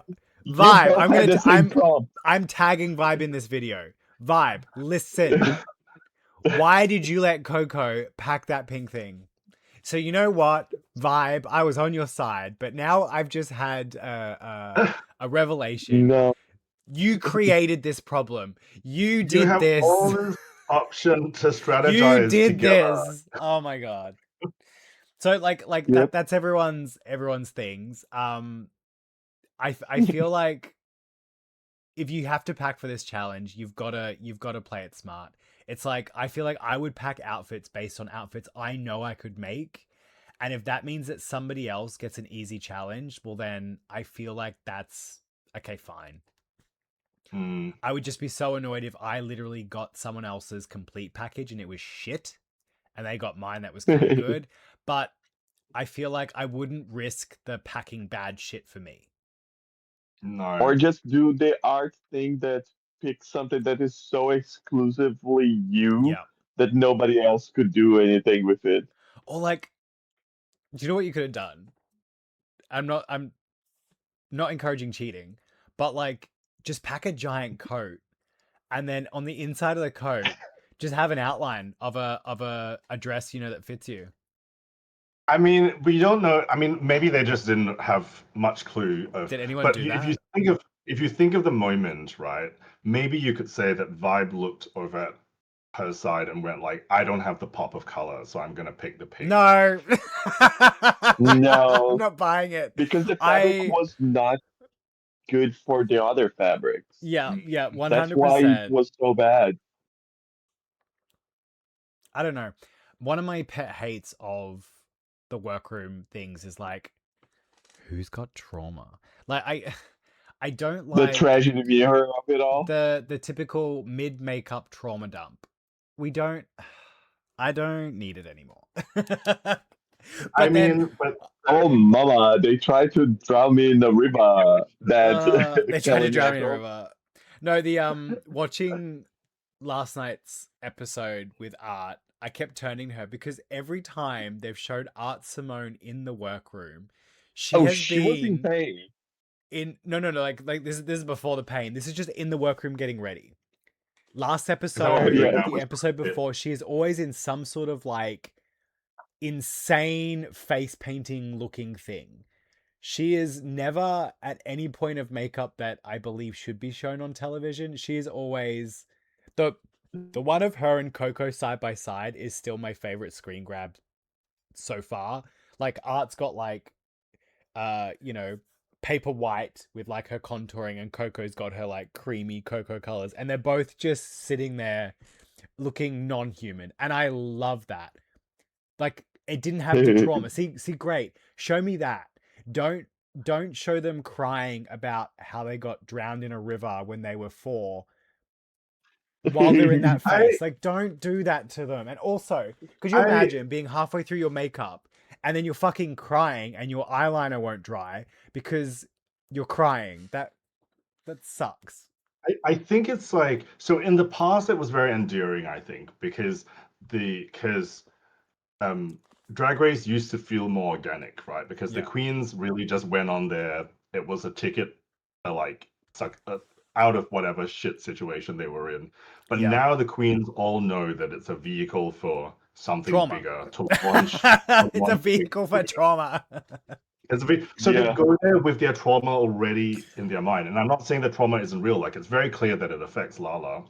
I'm tagging Vibe in this video. Vibe, listen. Why did you let Coco pack that pink thing? So you know what, Vibe, I was on your side, but now I've just had a revelation. No. You created this problem. You did You have this. all this option to strategize. You did together. this. Oh my god. So like Yep. that's everyone's things. I feel like if you have to pack for this challenge, you've got to play it smart. It's like I feel like I would pack outfits based on outfits I know I could make. And if that means that somebody else gets an easy challenge, well then I feel like that's okay, fine. I would just be so annoyed if I literally got someone else's complete package and it was shit and they got mine that was kind of good. But I feel like I wouldn't risk the packing bad shit for me. No. Or just do the art thing that picks something that is so exclusively you that nobody else could do anything with it. Or like, do you know what you could have done? I'm not encouraging cheating, but like just pack a giant coat and then on the inside of the coat just have an outline of a dress, you know, that fits you. I mean, we don't know. I mean, maybe they just didn't have much clue of. Did anyone do that? If you think of the moment, right? Maybe you could say that Vibe looked over at her side and went like, "I don't have the pop of color, so I'm gonna pick the pink." No, No, I'm not buying it because the fabric was not good for the other fabrics. Yeah, 100%. That's why it was so bad. I don't know. One of my pet hates of the workroom things is like, who's got trauma? Like I don't like the tragedy mirror of it all. The typical mid makeup trauma dump. I don't need it anymore. I But then mean, but Oh, mama, they tried to drown me in the river that they tried to drown me in a river. No, the watching last night's episode with Art, I kept turning to her because every time they've showed Art Simone in the workroom, she Oh, has she was in been pain. in no, like this is before the pain. This is just in the workroom getting ready. Last that what we're episode, doing now? the episode before, she is always in some sort of like insane face painting looking thing. She is never at any point of makeup that I believe should be shown on television. She is always the one of her and Coco side by side is still my favorite screen grab so far. Like Art's got like you know, paper white with like her contouring, and Coco's got her like creamy cocoa colors, and they're both just sitting there looking non-human, and I love that. Like it didn't have the trauma. See, great. Show me that. Don't show them crying about how they got drowned in a river when they were 4 while they're in that face. Like, don't do that to them. And also, could you imagine being halfway through your makeup and then you're fucking crying and your eyeliner won't dry because you're crying? That sucks. I think it's like, so in the past it was very endearing, I think, because Drag Race used to feel more organic, right? Because the Yeah. queens really just went on there. It was a ticket, out of whatever shit situation they were in. But Yeah. now the queens all know that it's a vehicle for something Trauma. bigger to launch. It's a vehicle for trauma. So Yeah. they go there with their trauma already in their mind. And I'm not saying that trauma isn't real. Like, it's very clear that it affects Lala.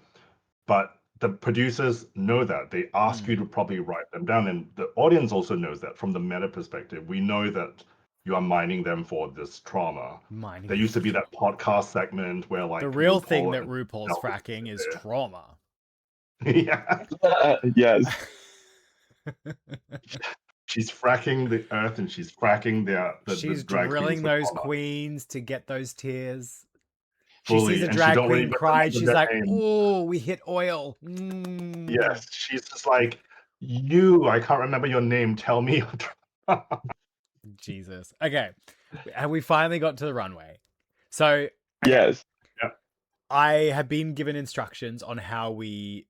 But the producers know that. They ask you to probably write them down. And the audience also knows that from the meta perspective. We know that you are mining them for this trauma. There used to be that podcast segment where like the real RuPaul thing that and RuPaul's Penelope fracking is there. trauma. Yeah. Yes. She's fracking the earth and she's fracking she's the drag drilling queens those trauma. queens to get those tears. Fully. She sees a And she drag don't queen even cry. remember She's their like, name. "Oh, we hit oil." Mm. Yes, she's just like, I can't remember your name. Tell me your trauma. Jesus. Okay, and we finally got to the runway. So Yes. I have been given instructions on how we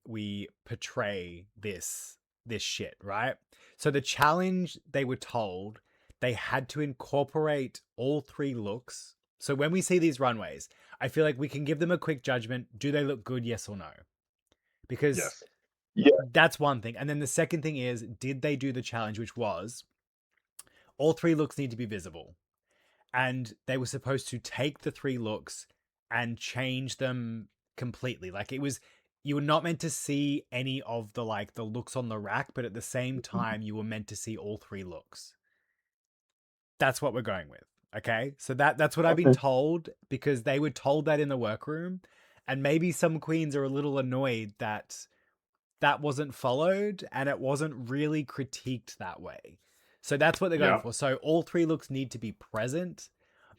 portray this shit, right? So the challenge, they were told they had to incorporate all 3 looks. So when we see these runways, I feel like we can give them a quick judgment. Do they look good? Yes or no? Because Yes. Yeah. that's one thing. And then the second thing is, did they do the challenge, which was all 3 looks need to be visible. And they were supposed to take the 3 looks and change them completely. Like it was, you were not meant to see any of the like the looks on the rack, but at the same time you were meant to see all 3 looks. That's what we're going with. Okay? So that's what I've been told, because they were told that in the workroom, and maybe some queens are a little annoyed that that wasn't followed and it wasn't really critiqued that way. So that's what they're going for. So all 3 looks need to be present,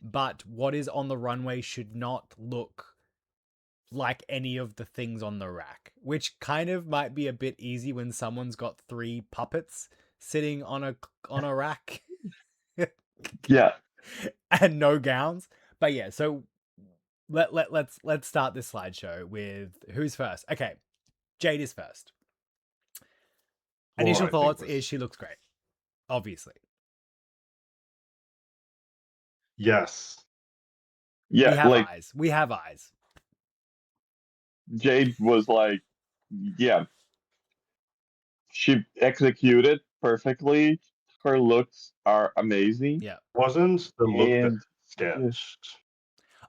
but what is on the runway should not look like any of the things on the rack, which kind of might be a bit easy when someone's got 3 puppets sitting on a rack. Yeah. And no gowns. But yeah, so let's start this slideshow with who's first. Okay, Jade is first. Initial thoughts is she looks great. Obviously. Yes. Yeah. We have eyes. Jade was like, yeah. She executed perfectly. Her looks are amazing. Yeah. Wasn't the look that sketched?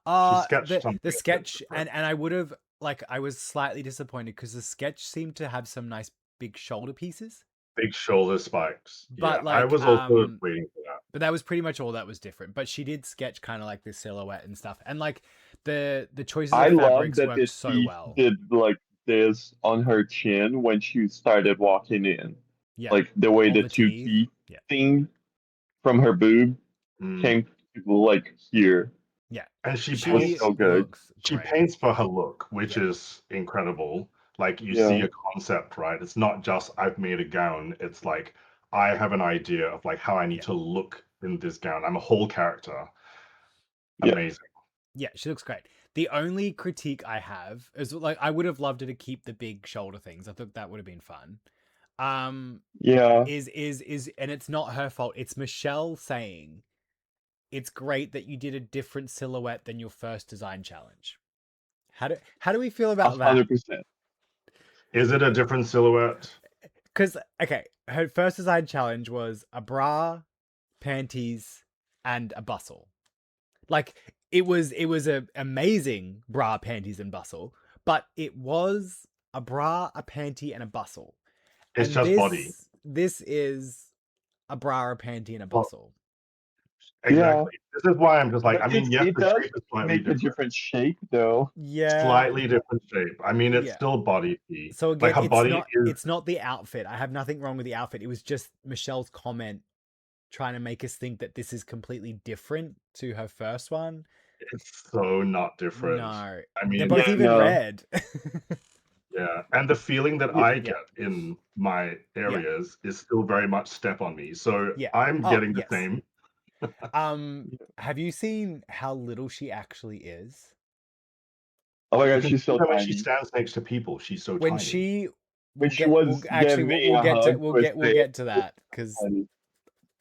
She sketched something. The sketch, and I would have, like, I was slightly disappointed because the sketch seemed to have some nice big shoulder pieces. Big shoulder spikes. But I was also waiting for that. But that was pretty much all that was different. But she did sketch kind of like this silhouette and stuff. And like the choices of fabrics worked so well. Did like this on her chin when she started walking in. Yeah. Like the way the 2 teeth thing from her boob came to like here. Yeah. And she was so good. She paints for her look, which is incredible. Like you see a concept, right? It's not just I've made a gown. It's like I have an idea of like how I need Yeah. to look in this gown. I'm a whole character. Yeah. Amazing. Yeah, she looks great. The only critique I have is like I would have loved her to keep the big shoulder things. I thought that would have been fun. Yeah. Is and it's not her fault. It's Michelle saying it's great that you did a different silhouette than your first design challenge. How do we feel about that? 100%. Is it a different silhouette? Because okay, her first design challenge was a bra, panties, and a bustle. Like it was a amazing bra, panties, and bustle, but it was a bra, a panty, and a bustle. It's And just body. this is a bra, a panty, and a Well, bustle. Exactly. This is why I'm just like, But I mean, yes, it the does shape is slightly make a different. different shape, though. Yeah. Slightly different shape. I mean, it's Yeah. still body. So Like again, her body is. it's not the outfit. I have nothing wrong with the outfit. It was just Michelle's comment trying to make us think that this is completely different to her first one. It's so not different. No. I They're mean, both Yeah, even no. red. yeah. And the feeling that Yeah. I Yeah. get in my areas is still very much step on me. So Yeah. I'm Oh, getting the yes. same. Have you seen how little she actually is? Oh my You god, can she's see so her when she tiny. stands next to people. She's so When tiny. she When she was giving me a hug, we'll was get to that because tiny.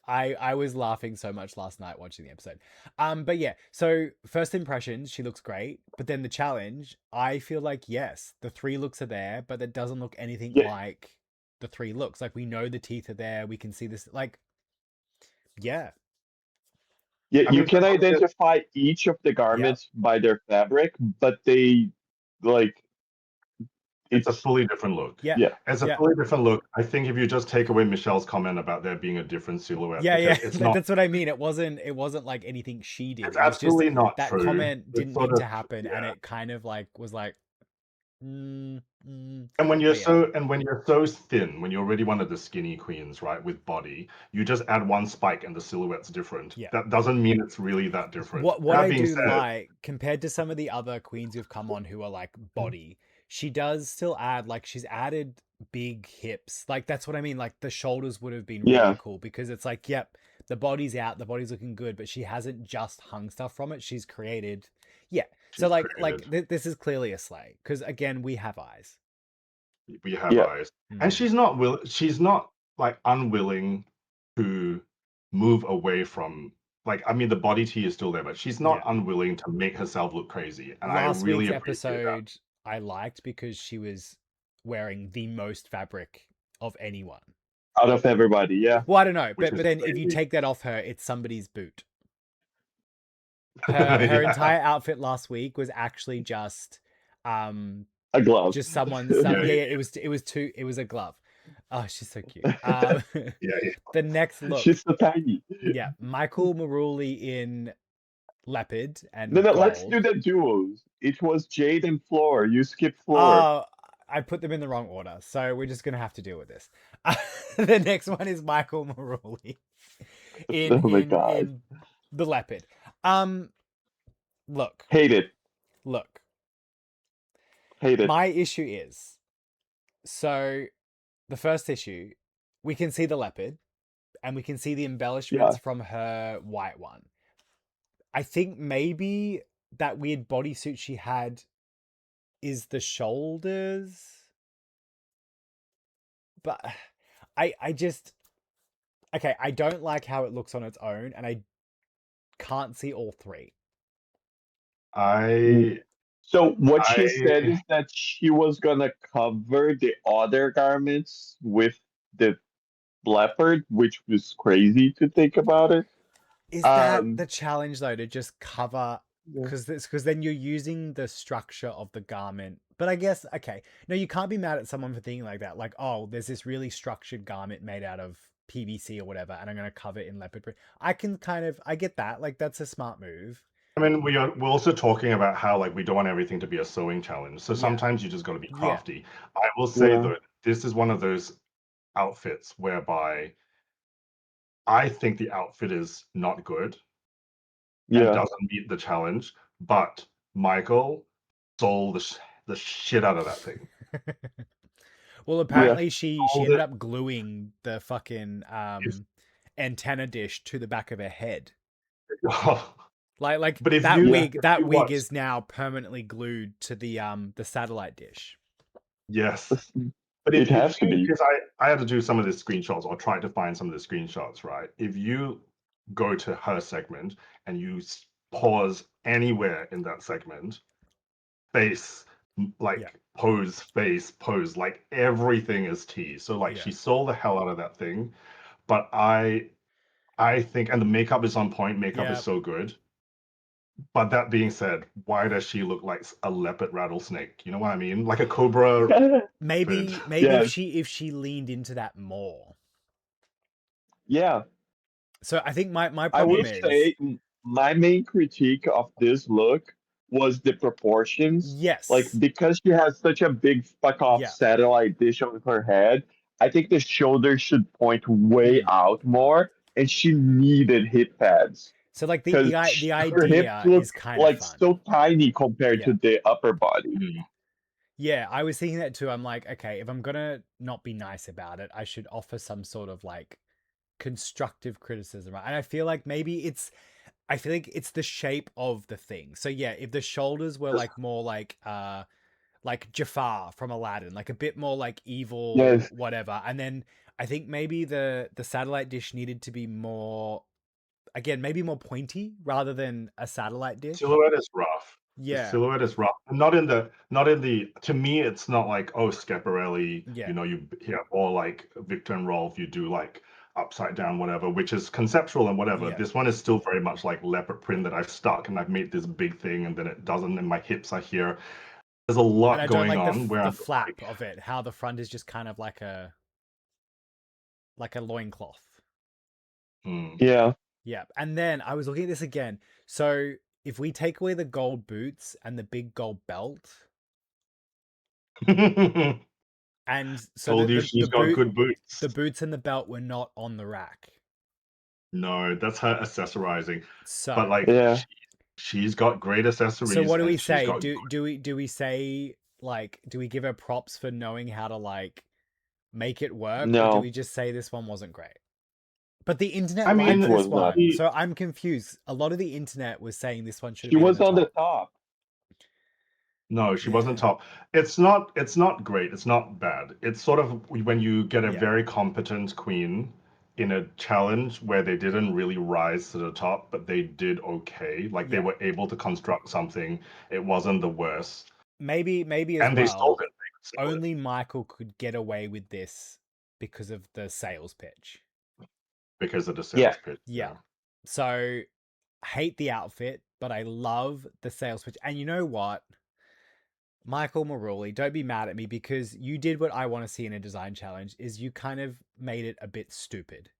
I was laughing so much last night watching the episode. But yeah, so first impressions, she looks great. But then the challenge, I feel like yes, the 3 looks are there, but that doesn't look anything Yeah. like the 3 looks. Like we know the teeth are there, we can see this. Like, yeah, Yeah, I you mean, can suppose it- identify each of the garments by their fabric, but they like it's a fully different look. yeah, yeah. It's a yeah. fully different look. I think if you just take away Michelle's comment about there being a different silhouette, Yeah, because yeah. it's not. That's what I mean. It wasn't like anything she did. It's It was just absolutely not that true. comment It's didn't sort need to of- happen, and yeah. it kind of like was like, And when you're but so thin, when you're already one of the skinny queens, right, with body, you just add one spike and the silhouette's different. Yeah. That doesn't mean it's really that different. What That I being do said, like compared to some of the other queens who've come on who are like body, she does still add like she's added big hips. Like that's what I mean. Like the shoulders would have been Yeah. really cool because it's like, yep, the body's out, the body's looking good, but she hasn't just hung stuff from it. She's created, yeah. So she's like created. this is clearly a sleigh because again we have eyes. We have Yeah. eyes, and she's not like unwilling to move away from. Like, I mean, the body T is still there, but she's not Yeah. unwilling to make herself look crazy. And Last I really week's appreciate that. episode I liked because she was wearing the most fabric of anyone. Out of everybody, yeah. Well, I don't know, Which but is then if you crazy. take that off her, it's somebody's boot. Her Yeah. entire outfit last week was actually just A glove. just someone's Yeah. it was a glove. Oh, she's so cute. Yeah, The next look, She's so tiny. yeah, Michael Maruli in leopard and No, let's gold. do the duos. It was Jade and Floor. You skipped Floor. Oh, I put them in the wrong order, so we're just gonna have to deal with this. The next one is Michael Maruli in Oh my God. in the leopard. Look, Hate it. Hate it. my issue is, so the first issue, we can see the leopard, and we can see the embellishments from her white one. I think maybe that weird bodysuit she had is the shoulders, but I just okay. I don't like how it looks on its own, and I can't see all 3. So what she said is that she was gonna cover the other garments with the leopard, which was crazy to think about it. Is that the challenge though, to just cover? Yeah. Because then you're using the structure of the garment. But I guess okay, no, you can't be mad at someone for thinking like that. Like, oh, there's this really structured garment made out of PVC or whatever, and I'm gonna cover it in leopard print. I get that. Like, that's a smart move. I mean, we're also talking about how like we don't want everything to be a sewing challenge. So Yeah. sometimes you just got to be Yeah. crafty. I will say Yeah. that this is one of those outfits whereby I think the outfit is not good and Yeah. doesn't meet the challenge, but Michael stole the shit out of that thing. Well, apparently she Hold ended it. up gluing the fucking antenna dish to the back of her head. Like But if that you- wig, if that you wig watch- is now permanently glued to the satellite dish. Yes. But It has to be. because I had to do some of the screenshots or try to find some of the screenshots, right? If you go to her segment and you pause anywhere in that segment, face, like Yeah. pose, like everything is tea. So like Yeah. she sold the hell out of that thing. But I think, and the makeup is on point. Makeup Yeah. is so good. But that being said, why does she look like a leopard rattlesnake? You know what I mean? Like a cobra. Maybe Yes. if she leaned into that more. Yeah, So I think my I problem would is say my main critique of this look was the proportions. yes. Like, because she has such a big fuck off Yeah. satellite dish on her head, I think the shoulders should point way Mm. out more, and she needed hip pads. So like the 'Cause the her hips idea look is kind like of fun. so tiny compared Yeah. to the upper body. Yeah, I was thinking that too. I'm like, okay, if I'm gonna not be nice about it, I should offer some sort of like constructive criticism, right? And I feel like I feel like it's the shape of the thing. So yeah, if the shoulders were like more like Jafar from Aladdin, like a bit more like evil, Yes. whatever. And then I think maybe the satellite dish needed to be more, again, maybe more pointy rather than a satellite dish. Silhouette is rough. Yeah. The silhouette is rough. Not in the. To me, it's not like, oh, Schiaparelli. Yeah. You know, or like Victor and Rolf. You do like upside down, whatever, which is conceptual and whatever. Yeah. This one is still very much like leopard print that I've stuck and I've made this big thing, and then it doesn't. And my hips are here. There's a lot And I don't going like on. Where the I'm flap like, of it, how the front is just kind of like a loincloth. Yeah. Yeah. And then I was looking at this again. So if we take away the gold boots and the big gold belt, and so told you she's got good boots. the boots and the belt were not on the rack. No, that's her accessorizing. So But like, Yeah. she's got great accessories. so what do and we she's say? got Do we say, like, do we give her props for knowing how to like make it work? Or do No. we just say this one wasn't great? But the internet I mean, liked it this was not. one, so I'm confused. A lot of the internet was saying this one should She have been was in on the the top. top. No, she wasn't Yeah. top. It's not great. It's not bad. It's sort of when you get a Yeah. very competent queen in a challenge where they didn't really rise to the top, but they did okay. Like they Yeah. were able to construct something. It wasn't the worst. Maybe as And they well. sold it. They sold it. Only Michael could get away with this because of the sales pitch. Because of the sales Yeah. pitch. Yeah. So hate the outfit, but I love the sales pitch. And you know what? Michael Maruli, don't be mad at me, because you did what I want to see in a design challenge, is you kind of made it a bit stupid.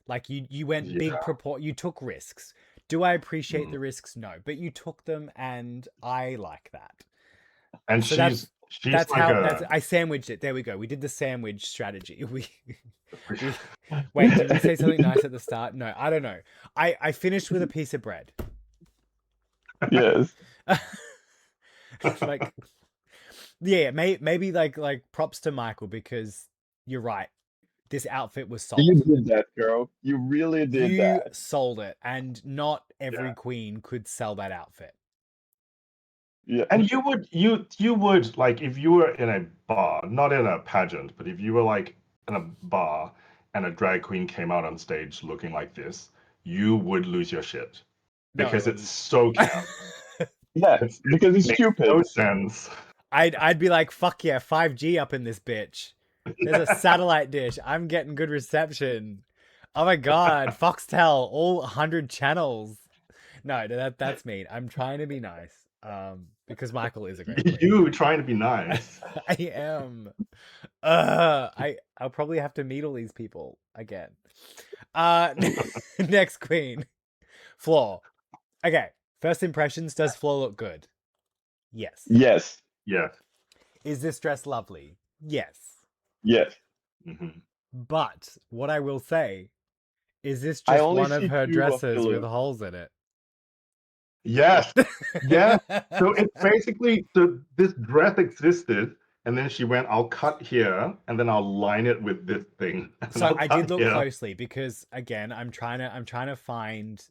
Like you went big you took risks. Do I appreciate the risks? No, but you took them, and I like that. And So she's that's like how I sandwiched it. There we go. We did the sandwich strategy. Wait, did we say something nice at the start? No, I don't know. I finished with a piece of bread. Yes. Like, yeah, maybe like props to Michael, because you're right. This outfit was sold. You did that, girl. You really did You that. sold it, and not every queen could sell that outfit. Yeah. And you would like, if you were in a bar, not in a pageant, but if you were like in a bar and a drag queen came out on stage looking like this, you would lose your shit No, I because wouldn't. it's so camp. Yeah, because it's makes stupid. no sense. I'd be like, fuck yeah, 5G up in this bitch. There's a satellite dish. I'm getting good reception. Oh my god, Foxtel, all 100 channels. No, that's mean. I'm trying to be nice. Because Michael is a great queen. You trying to be nice. I am. I'll probably have to meet all these people again. Next queen. Floor. Okay. First impressions, does Floor look good? Yes. Yes. Yeah. Is this dress lovely? Yes. Yes. Mhm. But what I will say is, this I just only one of see her 2 of dresses the with look. holes in it. Yes. Yeah. So it's basically, this dress existed and then she went, I'll cut here, and then I'll line it with this thing. and So I'll I cut did look here." closely because again, I'm trying to find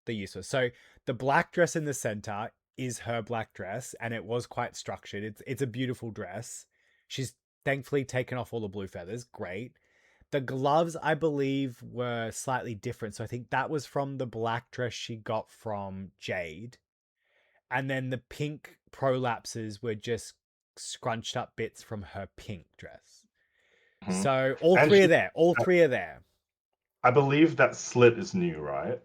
the useless. So the black dress in the center is her black dress, and it was quite structured. It's a beautiful dress. She's thankfully taken off all the blue feathers. Great. The gloves, I believe, were slightly different. So I think that was from the black dress she got from Jade. And then the pink prolapses were just scrunched up bits from her pink dress. Mhm. So all And three she- are there. All three are there. I believe that slit is new, right?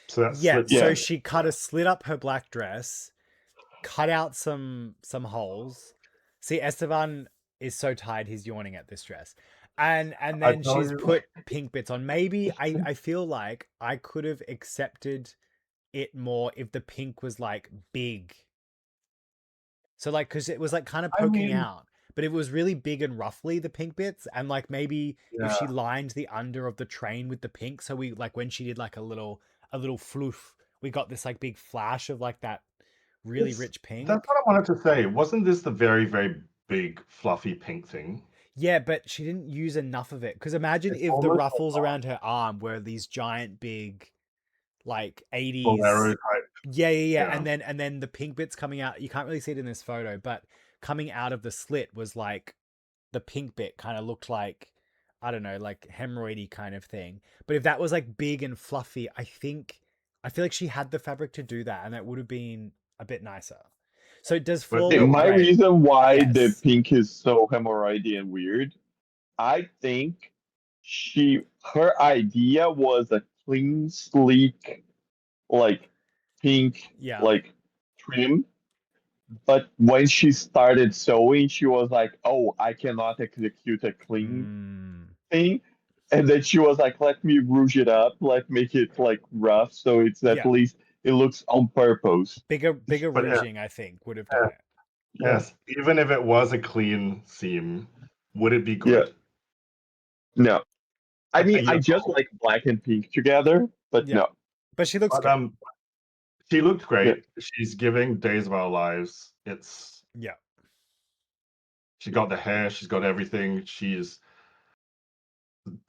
So that Yeah, slit. so Yeah. she cut a slit up her black dress, cut out some holes. See, Esteban is so tired he's yawning at this dress. And then tell she's you. put pink bits on. Maybe I feel like I could have accepted it more if the pink was like big. So like cuz it was like kind of I poking mean- out. But it was really big and ruffly, the pink bits, and like maybe if she Yeah. lined the under of the train with the pink, so we like when she did like a little floof, we got this like big flash of like that really It's- rich pink. That's what I wanted to say. Wasn't this the very, very big, fluffy pink thing? Yeah, but she didn't use enough of it. Because imagine It's if the almost ruffles around her arm were these giant big like 80s. Bolero type. Yeah. Yeah. And then the pink bits coming out, you can't really see it in this photo, but coming out of the slit was like the pink bit kind of looked like, I don't know, like hemorrhoidy kind of thing. But if that was like big and fluffy, I feel like she had the fabric to do that, and that would have been a bit nicer. So does But Floor it- look My great? reason why the Yes. pink is so hemorrhoidy and weird, I think her idea was a clean, sleek, like pink, Yeah. like trim. But when she started sewing, she was like, "Oh, I cannot execute a clean thing." And then she was like, "Let me rouge it up, let make it like rough, so it's at Yeah. least it looks on purpose." Bigger But, yeah. rouging, I think, would have done it. Yes. Even if it was a clean seam, would it be good? No, I mean, Yeah. I just like black and pink together, but Yeah. no. But she looks But good. she looked great. She's giving Days of Our Lives. Yeah. She got the hair. She's got everything. She's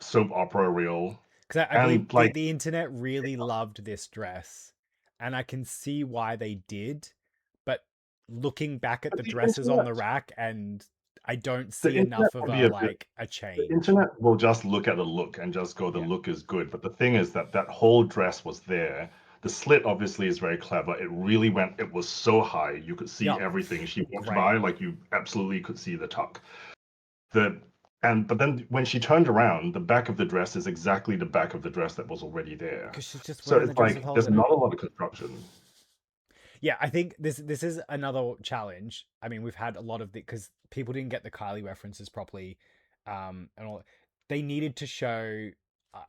soap opera real. Because I And, believe like- the internet really loved this dress, and I can see why they did. But looking back at But the the dresses on the internet- rack, and I don't see internet enough of will be a a bit- like a The change. internet will just look at the look and just go, the Yeah. look is good. But the thing is that whole dress was there. The slit obviously is very clever. It really went, it was so high. You could see Yeah. everything. She walked Great. by, like you absolutely could see the tuck. But then when she turned around, the back of the dress is exactly the back of the dress that was already there. Because she's just So wearing it's the dress like with holes there's in it. not a lot of construction. Yeah, I think this is another challenge. I mean, we've had a lot of the because people didn't get the Kylie references properly, and all. They needed to show,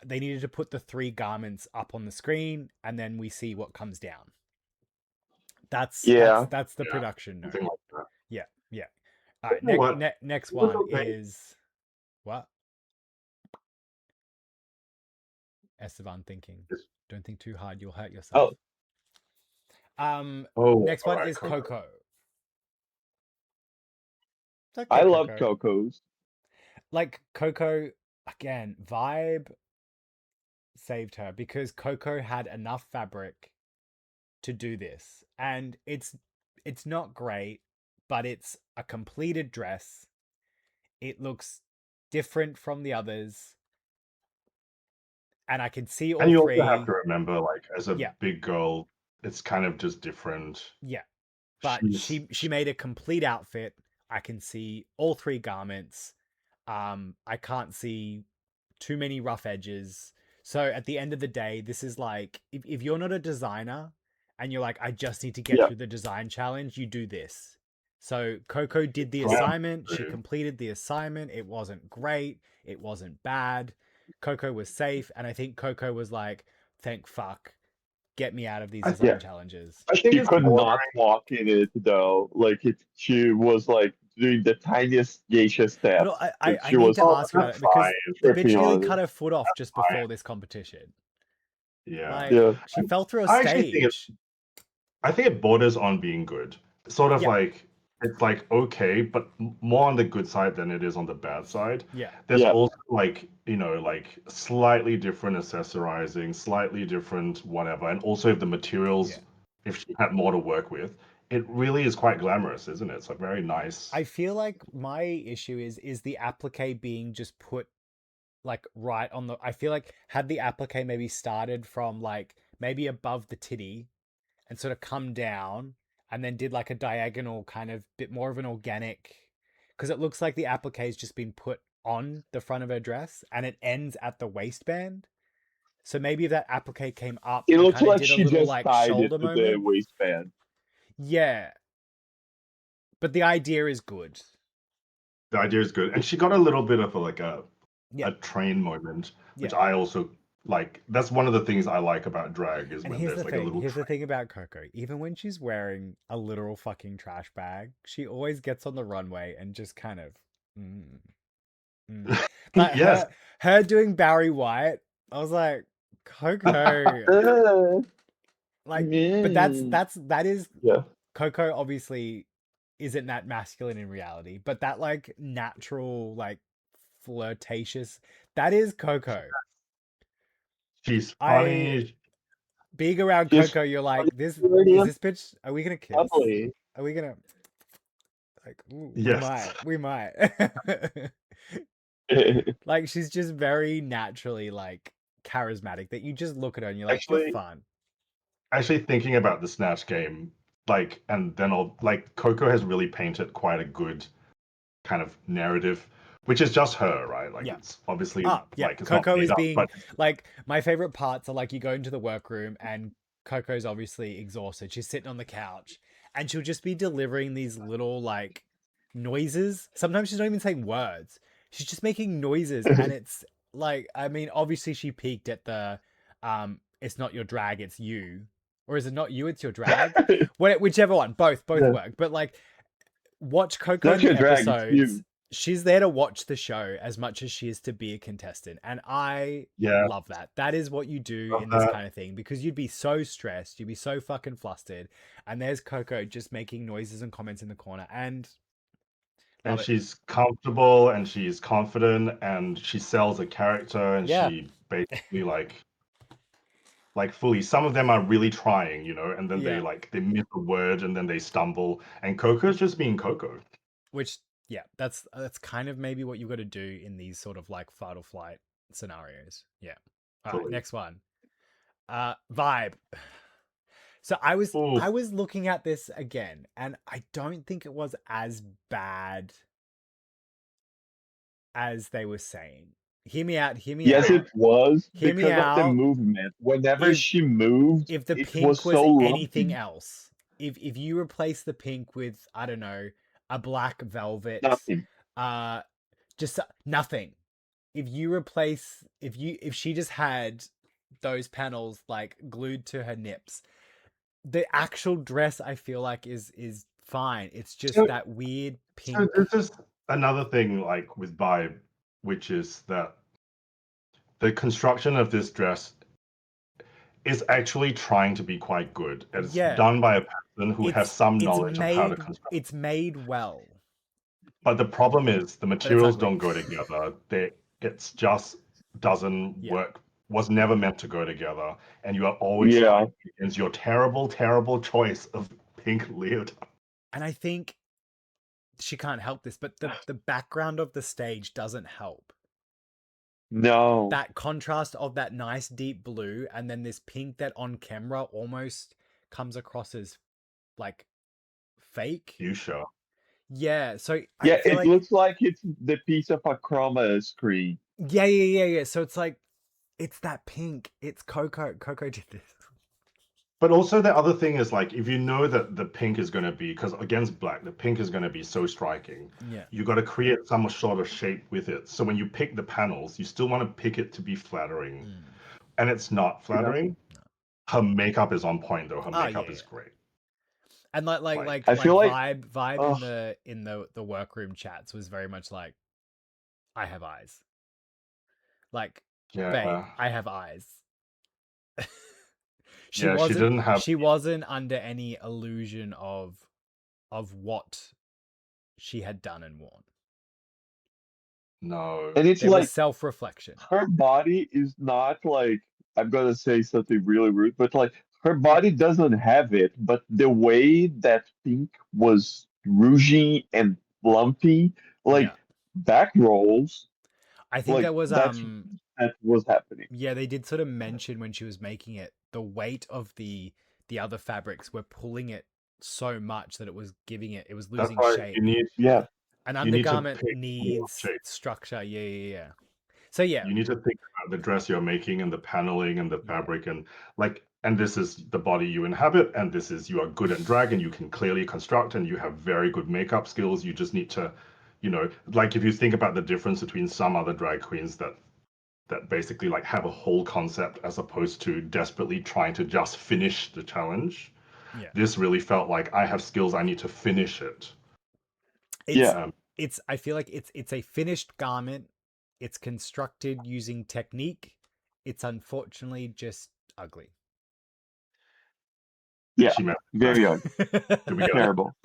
they needed to put the 3 garments up on the screen, and then we see what comes down. That's the Yeah. production note. Something like that. Yeah. All right, You know what? next It was one okay. is what? Esteban thinking. Yes. Don't think too hard, you'll hurt yourself. Oh, Next one alright, is Coco. It's okay, I love Coco. Coco's. Like Coco, again, vibe saved her because Coco had enough fabric to do this, and it's not great, but it's a completed dress. It looks different from the others, and I can see all And you three. also have to remember, like, as a Yeah. big girl, it's kind of just different. Yeah, but She's- she made a complete outfit. I can see all 3 garments. I can't see too many rough edges. So at the end of the day, this is like if you're not a designer and you're like, I just need to get Yeah. through the design challenge, you do this. So Coco did the Yeah. assignment. She True. completed the assignment. It wasn't great. It wasn't bad. Coco was safe, and I think Coco was like, "Thank fuck, get me out of these design Yeah. challenges." I think She it's could more not walk in it though. Like she was like doing the tiniest geisha steps. But I She need was to ask about that's it because fine. the bitch tripping nearly on cut it. her foot off just fine. before this competition. Yeah. Like Yeah. she fell through a I actually think stage. I think it borders on being good. Sort of Yeah. like it's like okay, but more on the good side than it is on the bad side. Yeah. There's Yeah. also like, like slightly different accessorizing, slightly different whatever, and also if the materials, Yeah. if she had more to work with, it really is quite glamorous, isn't it? It's a very nice. I feel like my issue is the applique being just put like right on the. I feel like had the applique maybe started from like maybe above the titty and sort of come down and then did like a diagonal kind of bit more of an organic, because it looks like the applique has just been put on the front of her dress and it ends at the waistband. So maybe if that applique came up It and looks kind of like did a she little just like tied it shoulder to the moment. waistband. Yeah. But the idea is good. The idea is good, and she got a little bit of a Yeah. train moment, which Yeah. I also like. That's one of the things I like about drag is And when here's there's the like a thing. little Here's the train. thing about Coco. Even when she's wearing a literal fucking trash bag, she always gets on the runway and just kind of. Like Yes, her doing Barry White, I was like, Coco. Like, but Mm. that is Yeah. Coco. Obviously, isn't that masculine in reality, but that like natural, like flirtatious. That is Coco. she's I funny. being around She's Coco, you're like, this pretty is and this bitch. Are we gonna kiss? lovely. Are we gonna like? Ooh, we Yes. might. We might. Like she's just very naturally like charismatic that you just look at her and you're like, you're Actually, fun. thinking about the Snatch game, like, and then like Coco has really painted quite a good kind of narrative, which is just her, right? Like, Yeah. it's obviously Yeah. like it's not Coco made is up, being but like my favorite parts are like you go into the workroom and Coco's obviously exhausted. She's sitting on the couch and she'll just be delivering these little like noises. Sometimes she's not even saying words. She's just making noises and it's like I mean, obviously she peaked at the it's not your drag, it's you. Or is it not you, it's your drag? Whichever one. Both Yeah. work. But like watch Coco Not in your the drag, it's you. episodes. She's there to watch the show as much as she is to be a contestant. And I yeah, love that. That is what you do love in this that. kind of thing because you'd be so stressed. You'd be so fucking flustered. And there's Coco just making noises and comments in the corner. And And love it. she's comfortable and she's confident and she sells a character and Yeah. she basically like fully. Some of them are really trying, and then Yeah. they miss a word and then they stumble. And Coco's just being Coco. Which, yeah, that's kind of maybe what you got to do in these sort of like fight or flight scenarios. Yeah. All right, Fully. next one. Vibe. So I Ooh. was looking at this again, and I don't think it was as bad as they were saying. Hear me out. Hear me Yes, out. it was Hear me because of the out. movement. Whenever If- she moved, If the it pink was was so anything lumpy. else, if you replace the pink with I don't know a black velvet, Nothing. just nothing. If you replace if she just had those panels like glued to her nips, the actual dress I feel like is fine. It's just So- that weird pink. So this is another thing like with Vibe, which is that the construction of this dress is actually trying to be quite good. It's Yeah. done by a person who has some knowledge of how to construct. It's made well. But the problem is the materials ugly. don't go together. It's just doesn't Yeah. work. Was never meant to go together, and you are always Yeah. fighting against your terrible, terrible choice of pink leotard. And I think she can't help this, but the background of the stage doesn't help. No. That contrast of that nice deep blue and then this pink that on camera almost comes across as like fake. Fuchsia. Yeah, so Yeah, I feel it looks like it's the piece of a chroma screen. Yeah. So it's like it's that pink. It's Coco. Coco did this. But also the other thing is like if you know that the pink is going to be, because against black the pink is going to be so striking, Yeah. you got to create some sort of shape with it. So when you pick the panels, you still want to pick it to be flattering, and it's not flattering. No. Her makeup is on point though. Her Oh, makeup yeah, is yeah. great. And like I feel like- vibe in the workroom chats was very much like, I have eyes. Like, Yeah. babe, I have eyes. She didn't have. She wasn't under any illusion of what she had done and worn. No. And it's There like was self-reflection. her body is not like, I'm gonna say something really rude, but like her body doesn't have it, but the way that pink was rougey and lumpy, like Yeah. back rolls, I think like that was that was happening. yeah, they did sort of mention when she was making it, the weight of the other fabrics were pulling it so much that it was That's losing why shape. you need Yeah. An you need to undergarment pick your needs shape. structure. Yeah. So yeah, You need to think about the dress you're making and the paneling and the Yeah. fabric and this is the body you inhabit and this is you are good at drag and you can clearly construct and you have very good makeup skills. You just need to, like if you think about the difference between some other drag queens that basically like have a whole concept as opposed to desperately trying to just finish the challenge. Yeah. This really felt like I have skills, I need to finish it. I feel like it's a finished garment. It's constructed using technique. It's unfortunately just ugly. Yeah. She meant Very ugly. Did we go? Terrible.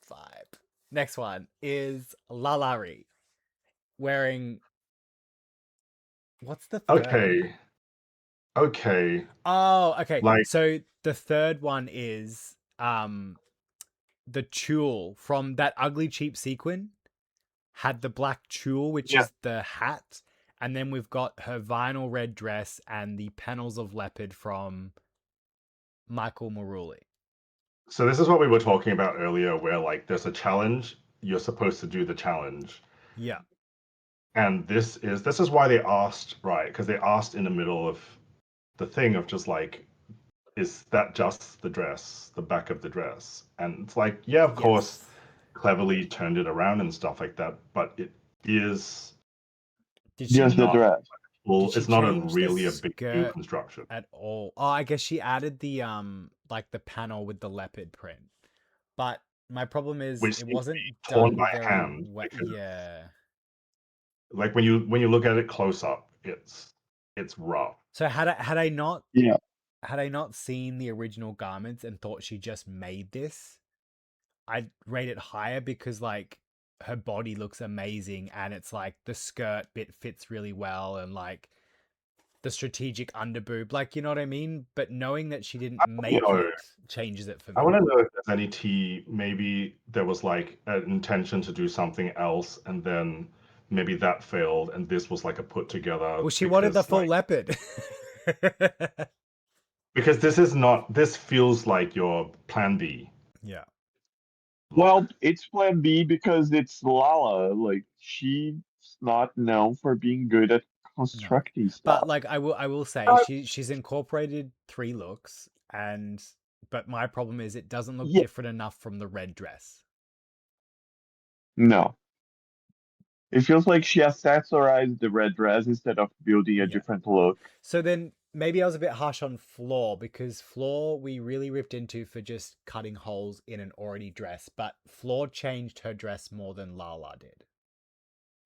5. Next one is Lalari wearing. What's the third? Okay. Oh, okay. Like- So the third one is the tulle from that ugly cheap sequin had the black tulle, which Yeah. is the hat, and then we've got her vinyl red dress and the panels of leopard from Michael Maruli. So this is what we were talking about earlier, where like there's a challenge, you're supposed to do the challenge. Yeah. And this is why they asked, right? Because they asked in the middle of the thing of just like, is that just the dress, the back of the dress? And it's like, yeah, of course, Yes. cleverly turned it around and stuff like that, but it is Did she Just the not- dress. well, Did she it's not change the really a big new skirt construction. at all? Oh, I guess she added the like the panel with the leopard print. But my problem is Which it seems to wasn't be torn done by very hand, well. because- Yeah. Like when you look at it close up, it's rough. So had I not Yeah. had I not seen the original garments and thought she just made this, I'd rate it higher because like her body looks amazing and it's like the skirt bit fits really well and like the strategic underboob, like, you know what I mean? But knowing that she didn't make know. it changes it for me. I want to know if there's any tea. Maybe there was like an intention to do something else, and then maybe that failed, and this was like a put together. Well, she wanted the because, full like, leopard. because this is not. This feels like your plan B. Yeah. Well, it's plan B because it's Lala. Like, she's not known for being good at constructing stuff. But like I will say she's incorporated 3 looks but my problem is it doesn't look Yeah. different enough from the red dress. No. It feels like she accessorized the red dress instead of building a Yeah. different look. So then maybe I was a bit harsh on Floor because Floor we really ripped into for just cutting holes in an already dress, but Floor changed her dress more than Lala did.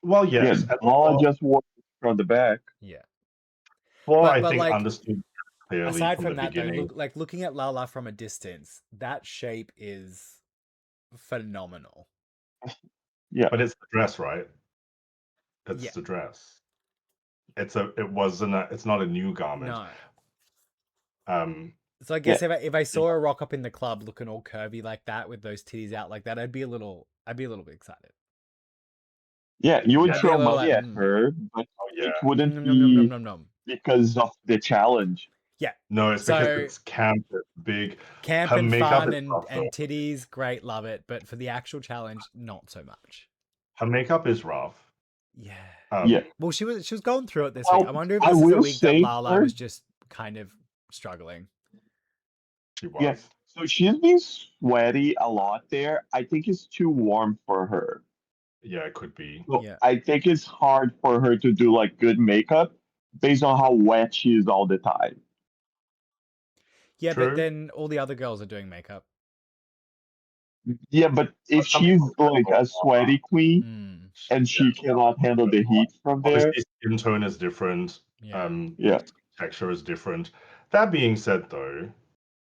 Well, yes. Yeah, and Lala Flaw- just wore it from the back. Yeah. Flaw, but I think like, understood clearly Aside from from the that, though, beginning. looking at Lala from a distance, that shape is phenomenal. But it's the dress, right? It's Yeah. the dress. It's not a new garment. No. So I guess if I saw her rock up in the club looking all curvy like that with those titties out like that, I'd be a little bit excited. Yeah, you would I'd be a throw little money like, at her, but Oh, yeah. it wouldn't Nom, be nom, nom, nom, nom. because of the challenge. No, it's So- because it's camp, it's big. Camp Her and makeup fun is and rough, though. titties, great, love it. But for the actual challenge, not so much. Her makeup is rough. Yeah. Yeah. Well, she was going through it this Well, week. I wonder if I this is a will week that say Lala her- was just kind of struggling. She was. Yeah. So she's been sweaty a lot there. I think it's too warm for her. Yeah, it could be. So Yeah. I think it's hard for her to do like good makeup based on how wet she is all the time. Yeah, True. but then all the other girls are doing makeup. Yeah, but if Some she's people like don't a sweaty queen Mm, and she cannot handle the heat from there, Obviously, skin tone is different. yeah. Yeah. Texture is different. That being said, though,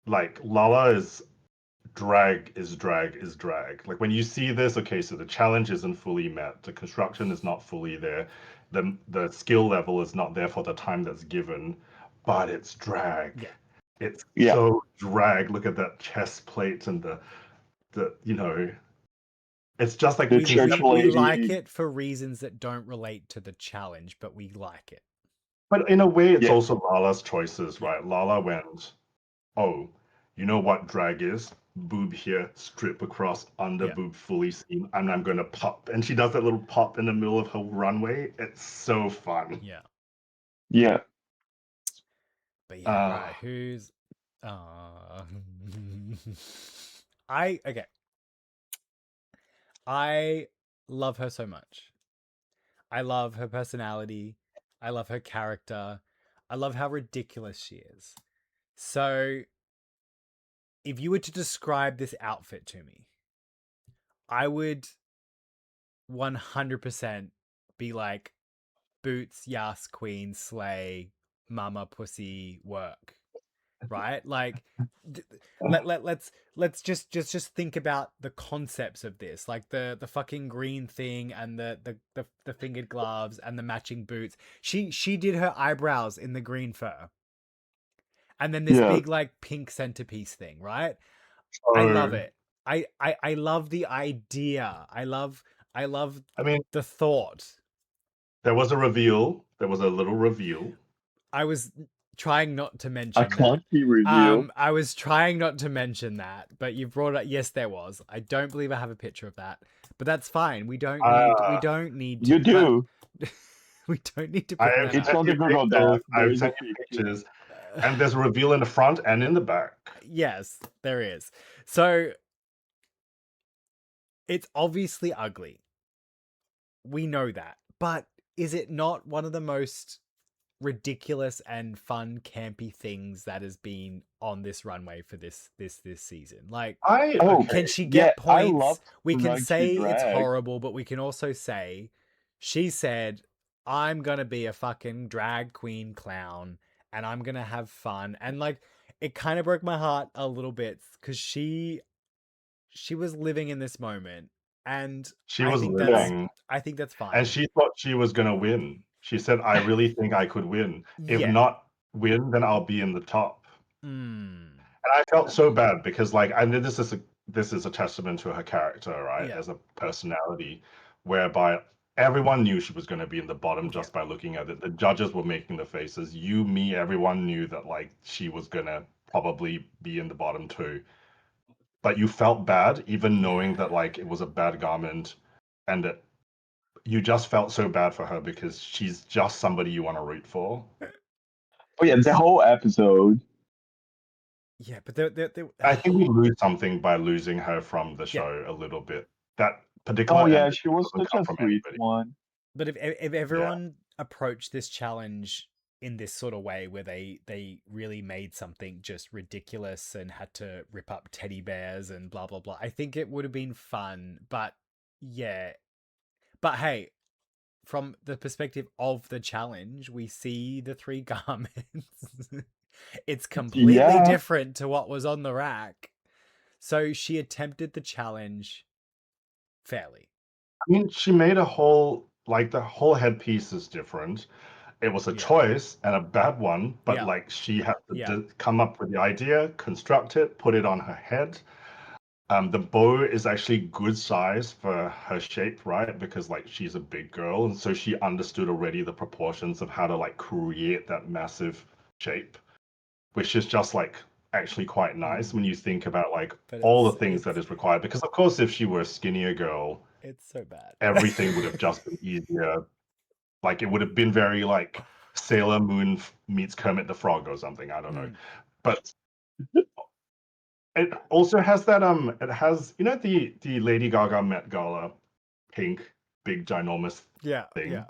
like Lala is drag is drag is drag. Like when you see this, okay, so the challenge isn't fully met, the construction is not fully there, the skill level is not there for the time that's given, but it's drag. Yeah. It's Yeah. so drag. Look at that chest plate and the it's just like The We, church we, we lady- like it for reasons that don't relate to the challenge, but we like it. But in a way, it's Yeah. also Lala's choices, Yeah. right? Lala went, oh, you know what drag is? Boob here, strip across, under Yeah. boob fully seen, and I'm gonna pop. And she does that little pop in the middle of her runway. It's so fun. Yeah. Yeah. But yeah, right. Who's okay. I love her so much. I love her personality. I love her character. I love how ridiculous she is. So, if you were to describe this outfit to me, I would 100% be like, boots, yas, queen, slay, mama, pussy, work. Right? Like, let's just think about the concepts of this, like the fucking green thing and the fingered gloves and the matching boots. She did her eyebrows in the green fur, and then this Yeah. big like pink centerpiece thing. Right? I love it. I love the idea. I love I mean, the thought. there was a reveal. There was a little reveal. I was trying not to mention A clunky review. I was trying not to mention that, but you brought it. Yes, there was. I don't believe I have a picture of that, but that's fine. We don't need to. You do. We don't need to I bring have that It's up. on the sent you Google pictures. Doc. There I've is a sent you picture. pictures, and there's a reveal in the front and in the back. Yes, there is. So it's obviously ugly. We know that, but is it not one of the most ridiculous and fun campy things that has been on this runway for this season? Like, can she get I points? love We can Rugby say it's drag. horrible, but we can also say she said, I'm gonna be a fucking drag queen clown and I'm gonna have fun. And like, it kind of broke my heart a little bit because she was living in this moment, and She I was think living, that's fine. and she thought she was going to win. She said, I really think I could win. If Yeah. not win, then I'll be in the top. Mm. And I felt so bad because, like, I know this is a testament to her character, right? Yeah. As a personality, whereby everyone knew she was going to be in the bottom Yeah. just by looking at it. The judges were making the faces. You, me, everyone knew that, like, she was going to probably be in the bottom too. But you felt bad, even knowing that, like, it was a bad garment, and that you just felt so bad for her because she's just somebody you want to root for. Oh yeah, the whole episode. Yeah, but I think we lose something by losing her from the Yeah. show a little bit. That particular Oh yeah, ending she was doesn't such come a from sweet anybody. one. But if everyone approached this challenge in this sort of way where they really made something just ridiculous and had to rip up teddy bears and blah blah blah, I think it would have been fun. But yeah, but hey, from the perspective of the challenge, we see the three garments. It's completely different to what was on the rack. So she attempted the challenge fairly. I mean, she made a whole, like, the whole headpiece is different. It was a choice and a bad one, but like she had to come up with the idea, construct it, put it on her head. The bow is actually good size for her shape, right? Because like she's a big girl, and so she understood already the proportions of how to like create that massive shape, which is just like actually quite nice when you think about like all the things that is required. Because of course, if she were a skinnier girl, it's so bad. Everything would have just been easier. Like it would have been very like Sailor Moon meets Kermit the Frog or something. I don't know, but it also has that it has, you know, the Lady Gaga Met Gala pink big ginormous thing. Yeah,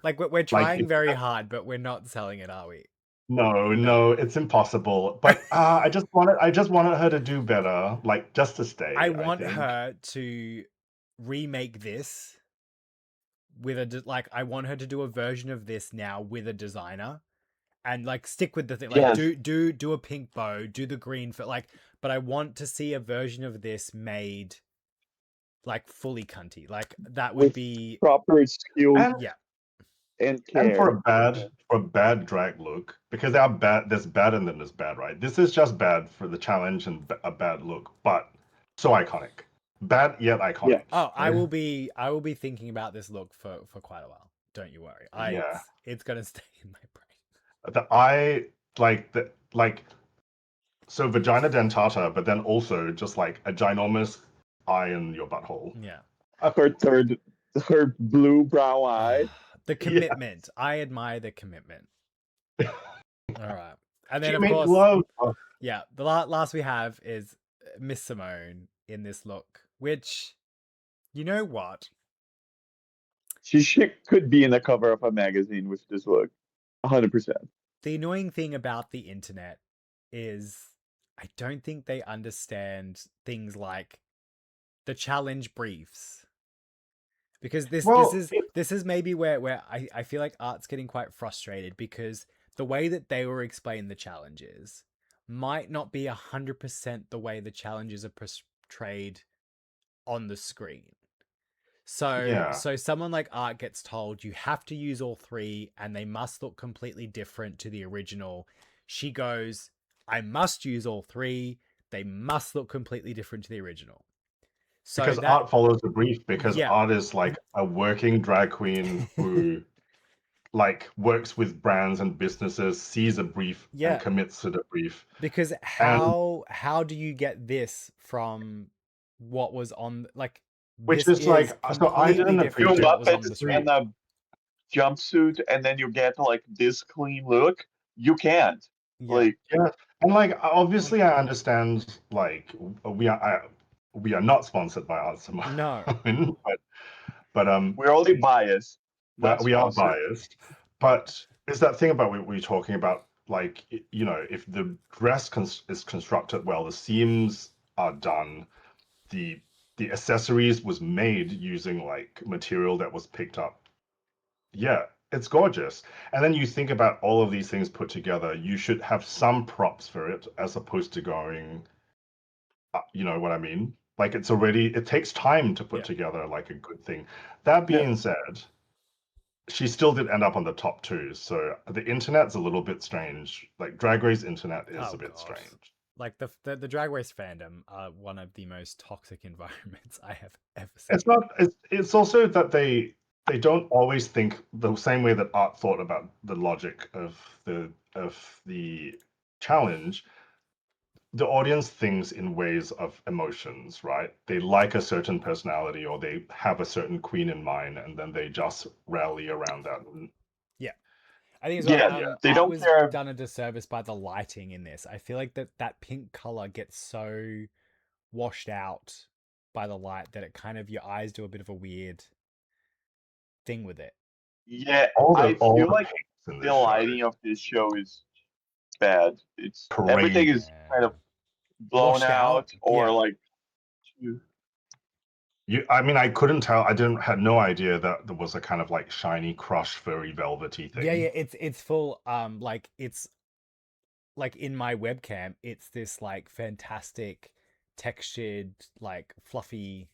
like we're trying very hard, but we're not selling it, are we? No, it's impossible. But I just wanted her to do better, like just to stay. I want her to remake this with I want her to do a version of this now with a designer and like stick with the thing. Like Yes. do a pink bow, do the green for like. But I want to see a version of this made like fully cunty. Like that would With be proper skills And yeah. and and for care. a bad drag look, because there are bad, there's bad and then there's bad, right? This is just bad for the challenge and a bad look, but so iconic, bad yet iconic. Yeah. Oh, I will be thinking about this look for quite a while. Don't you worry. Yeah. It's gonna stay in my brain. The eye, like so vagina dentata, but then also just like a ginormous eye in your butthole. Yeah. Her blue brown eye. The commitment. I admire the commitment. All right. And then She of made course, love. Oh, yeah, the last we have is Miss Simone in this look, which, you know what? She could be in the cover of a magazine with this look. 100%. The annoying thing about the internet is I don't think they understand things like the challenge briefs. Because this is maybe where I feel like Art's getting quite frustrated because the way that they were explained the challenges might not be 100% the way the challenges are portrayed on the screen. So someone like Art gets told you have to use all three and they must look completely different to the original. She goes, I must use all three. They must look completely different to the original. So because Art follows the brief, because Art is like a working drag queen who like works with brands and businesses, sees a brief and commits to the brief. Because how do you get this from what was on like which is like so I didn't appreciate up and a jumpsuit and then you get like this clean look? You can't. And like obviously I understand like we are not sponsored by Art Simone. No. but we're only biased. We are biased. But it's that thing about what we're talking about, like, you know, if the dress is constructed well, the seams are done, the accessories was made using like material that was picked up. Yeah, it's gorgeous. And then you think about all of these things put together, you should have some props for it as opposed to going, you know what I mean? Like it takes time to put together like a good thing. That being said, she still did end up on the top 2. So the internet's a little bit strange. Like Drag Race internet is a bit strange. Like the Drag Race fandom are one of the most toxic environments I have ever seen. It's not. It's also that they don't always think the same way that Art thought about the logic of the challenge. The audience thinks in ways of emotions, right? They like a certain personality or they have a certain queen in mind, and then they just rally around that. Yeah. I think as well, they don't was care. Done a disservice by the lighting in this. I feel like that pink color gets so washed out by the light that it kind of your eyes do a bit of a weird thing with it. Yeah, I feel like the lighting of this show is bad. It's crazy. Everything is kind of blown out or like. I mean, I couldn't tell. I had no idea that there was a kind of like shiny, crushed, furry, velvety thing. Yeah, it's full. Like it's like in my webcam, it's this like fantastic, textured, like fluffy.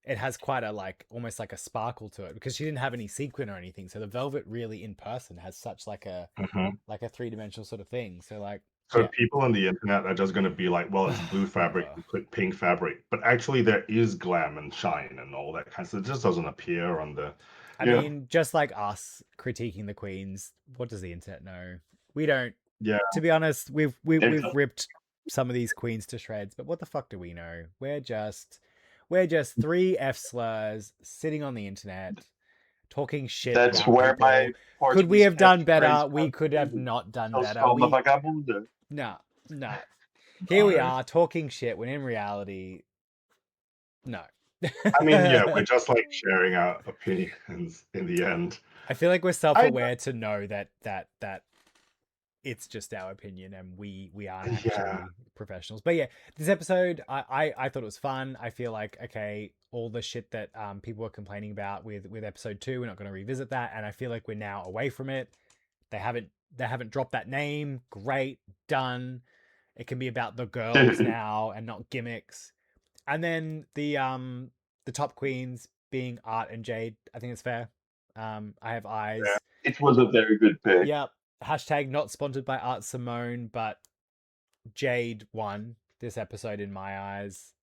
It has quite a like almost like a sparkle to it because she didn't have any sequin or anything. So the velvet really in person has such like a like a 3-dimensional sort of thing. So like. So people on the internet are just going to be like, well, it's blue fabric, you put pink fabric. But actually there is glam and shine and all that kind of stuff. It just doesn't appear on the... I mean, just like us critiquing the queens, what does the internet know? We don't... Yeah. To be honest, we've ripped some of these queens to shreds, but what the fuck do we know? We're just 3 F slurs sitting on the internet talking shit. That's where my... Could we have done better? We could have not done better. No. Here we are talking shit when in reality, no. I mean, yeah, we're just like sharing our opinions in the end. I feel like we're self-aware to know that it's just our opinion and we aren't actually professionals. But yeah, this episode, I thought it was fun. I feel like, okay, all the shit that people were complaining about with episode 2, we're not going to revisit that. And I feel like we're now away from it. They haven't they haven't dropped that name. Great, done. It can be about the girls now and not gimmicks. And then the top queens being Art and Jade. I think it's fair. I have eyes. Yeah. It was a very good pick. Yep. Hashtag not sponsored by Art Simone, but Jade won this episode in my eyes.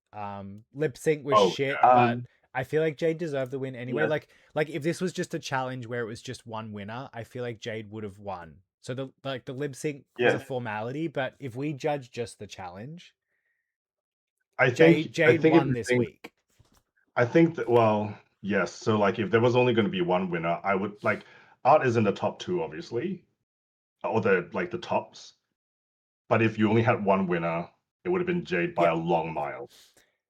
Lip sync was shit, but I feel like Jade deserved the win anyway. Yeah. Like if this was just a challenge where it was just one winner, I feel like Jade would have won. So the lip sync was a formality, but if we judge just the challenge, I think Jade won this week. I think that, well, yes. So like if there was only going to be one winner, I would like Art is in the top 2, obviously, or the tops. But if you only had one winner, it would have been Jade by a long mile.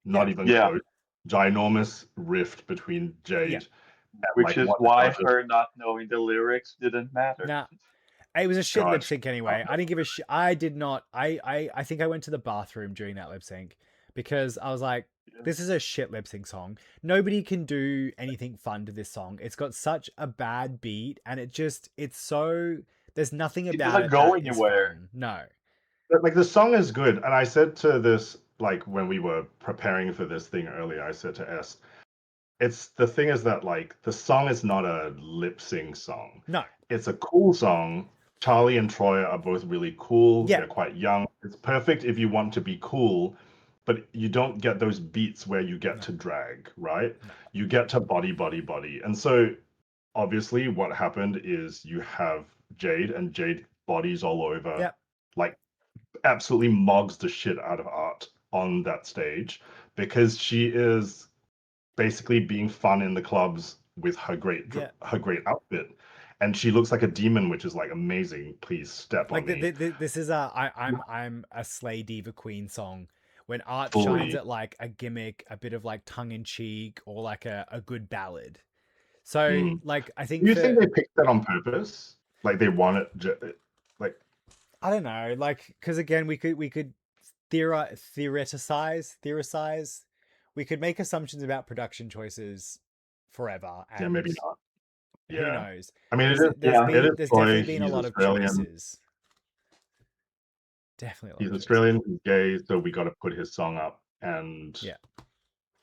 Not even close. Ginormous rift between Jade. Yeah. Which is why her not knowing the lyrics didn't matter. Nah. It was a shit lip sync anyway. I didn't give a shit. I did not. I think I went to the bathroom during that lip sync because I was like, this is a shit lip sync song. Nobody can do anything fun to this song. It's got such a bad beat and it's so, there's nothing about it. It doesn't go anywhere. No. Like the song is good. And I said to this, like when we were preparing for this thing earlier, I said to S, the thing is that like the song is not a lip sync song. No. It's a cool song. Charlie and Troy are both really cool. Yeah. They're quite young. It's perfect if you want to be cool, but you don't get those beats where you get to drag, right? No. You get to body. And so obviously what happened is you have Jade and Jade bodies all over, like absolutely mogs the shit out of Art on that stage because she is basically being fun in the clubs with her great outfit. And she looks like a demon, which is like amazing. Please step on me. This is I'm a Slay Diva Queen song when Art shines at like a gimmick, a bit of like tongue in cheek, or like a good ballad. So like I think. Do you think they picked that on purpose? Like they want it, like. I don't know, like because again we could theorize. We could make assumptions about production choices forever. And maybe not. Who knows? I mean, there's definitely been a lot of choices. Definitely. He's Australian, he's gay, so we got to put his song up. And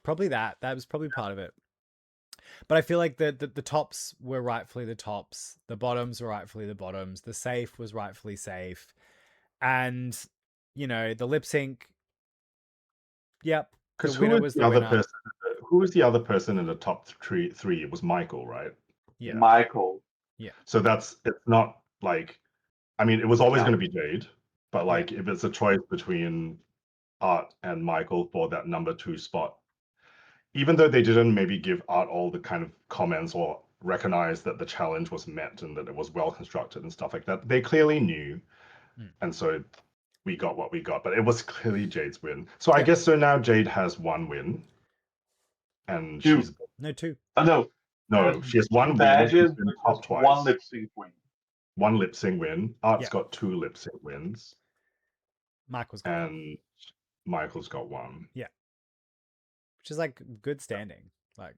probably that was probably part of it. But I feel like the tops were rightfully the tops. The bottoms were rightfully the bottoms. The safe was rightfully safe. And, you know, the lip sync. Yep. Because who was the other person? Who was the other person in the top three? It was Michael, right? Yeah. Michael. Yeah. So it's not like, I mean, it was always going to be Jade, but like if it's a choice between Art and Michael for that number 2 spot, even though they didn't maybe give Art all the kind of comments or recognize that the challenge was met and that it was well constructed and stuff like that, they clearly knew. And so we got what we got, but it was clearly Jade's win. So I guess now Jade has 1 win. And she's... No, 2. Oh, no, she has 1 badges, win. Top twice. 1 lip sync win. 1 lip sync win. Art's got 2 lip sync wins. Michael's got and Michael's got 1. Yeah. Which is like good standing. Like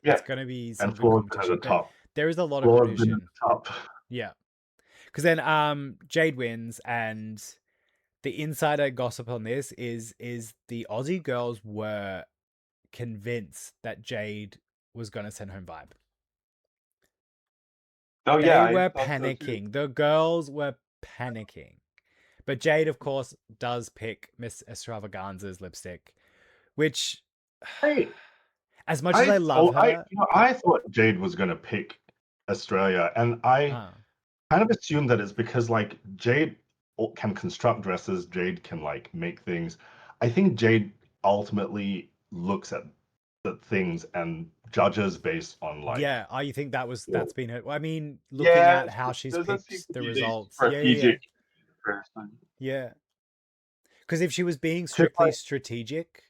it's gonna be some good competition. There is a lot of competition. Yeah. Because then Jade wins, and the insider gossip on this is the Aussie girls were convinced that Jade was gonna send home Vibe. Oh they yeah, were panicking. The girls were panicking. But Jade, of course, does pick Miss Extravaganza's lipstick, which, as much as I love her, I thought Jade was gonna pick Australia, and I kind of assumed that it's because like Jade can construct dresses, Jade can like make things. I think Jade ultimately looks at the things and judges based on like you think that's been it? I mean, looking at how she's picked the results, because if she was being strictly strategic,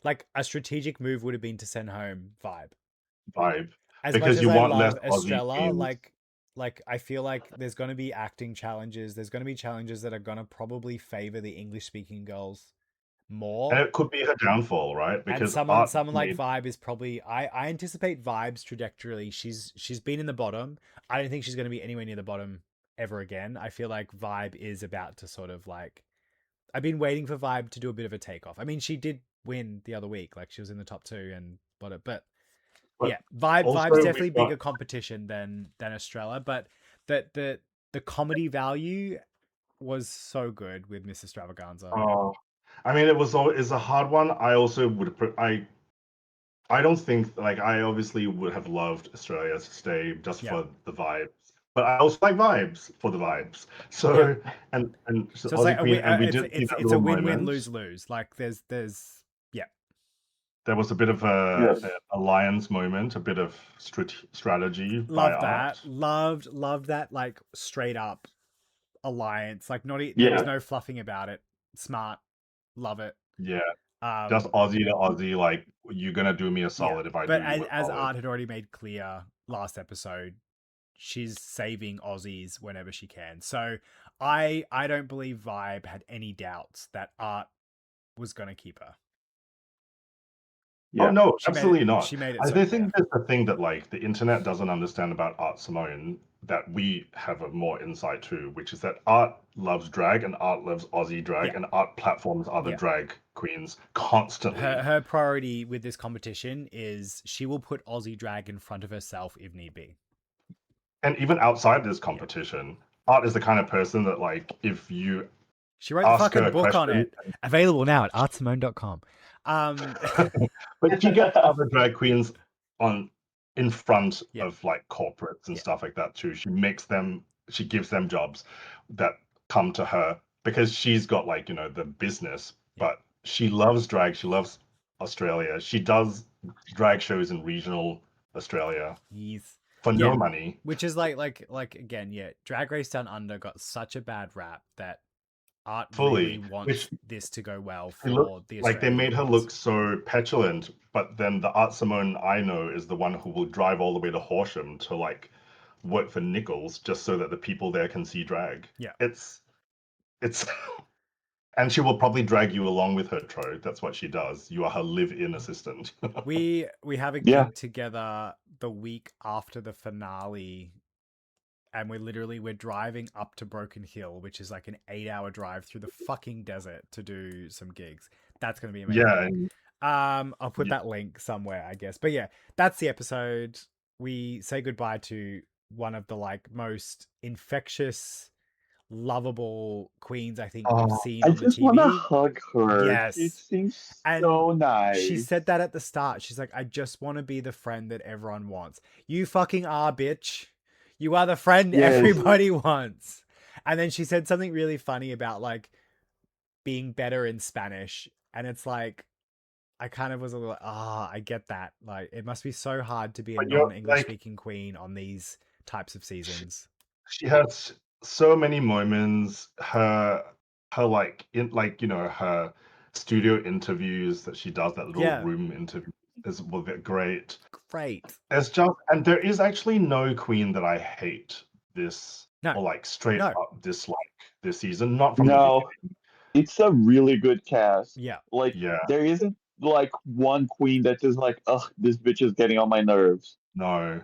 like a strategic move would have been to send home Vibe. As because much you as want I love less Estrella, like I feel like there's going to be acting challenges. There's going to be challenges that are going to probably favor the English speaking girls more. And it could be her downfall, right? Because and someone like Vibe is probably I anticipate Vibe's trajectory. She's been in the bottom. I don't think she's going to be anywhere near the bottom ever again. I feel like Vibe is about to sort of like, I've been waiting for Vibe to do a bit of a takeoff. I mean, she did win the other week, like she was in the top 2 and whatever, but yeah, also Vibe's definitely we've got- bigger competition than Estrella, but the comedy value was so good with Miss Extravaganza. Oh, I mean, it's a hard one. I also would I don't think like I obviously would have loved Australia to stay just Yeah. for the vibes, but I also like vibes for the vibes. So and So Aussie it's like Queen, and we did see it's that a little win-win moment. lose-lose. Like there's yeah. There was a bit of a alliance moment, a bit of strategy by Love that. Art. Loved that like straight up alliance. Like there was no fluffing about it. Smart. Love it. Yeah. Just Aussie to Aussie, like you're gonna do me a solid if I do you a as solid. Art had already made clear last episode, she's saving Aussies whenever she can. So I don't believe Vibe had any doubts that Art was gonna keep her. Oh no, absolutely not. She made it. I So think there's a thing that like the internet doesn't understand about Art Simone that we have a more insight to, which is that Art loves drag and Art loves Aussie drag and Art platforms other drag queens constantly. Her priority with this competition is she will put Aussie drag in front of herself if need be. And even outside this competition, Art is the kind of person that like if you she wrote the fucking book on it. Available now at artsimone.com. But if you get other drag queens in front of like corporates and stuff like that too, she gives them jobs that come to her because she's got like, you know, the business, but she loves drag. She loves Australia. She does drag shows in regional Australia for no money. Which is like again, Drag Race Down Under got such a bad rap that Art really wants this to go well for the Australian like they made her look so petulant, but then the Art Simone I know is the one who will drive all the way to Horsham to like work for nickels just so that the people there can see drag. Yeah, it's and she will probably drag you along with her, Tro. That's what she does. You are her live-in assistant. we have a gig together the week after the finale. And we're driving up to Broken Hill, which is like an 8-hour drive through the fucking desert to do some gigs. That's going to be amazing. Yeah. I'll put that link somewhere, I guess. But yeah, that's the episode. We say goodbye to one of the like most infectious, lovable queens I think we've seen on the TV. I just want to hug her. Yes. It seems so nice. She said that at the start. She's like, I just want to be the friend that everyone wants. You fucking are, bitch. You are the friend everybody wants. And then she said something really funny about like being better in Spanish. And it's like, I kind of was a little like, I get that. Like, it must be so hard to be a non-English speaking queen on these types of seasons. She has so many moments. Her like in like, you know, her studio interviews that she does, that little room interview will get great. It's just, and there is actually no queen that I hate this or like straight up dislike this season. Not from the beginning. It's a really good cast. Yeah. Like there isn't like one queen that is like, ugh, this bitch is getting on my nerves. No.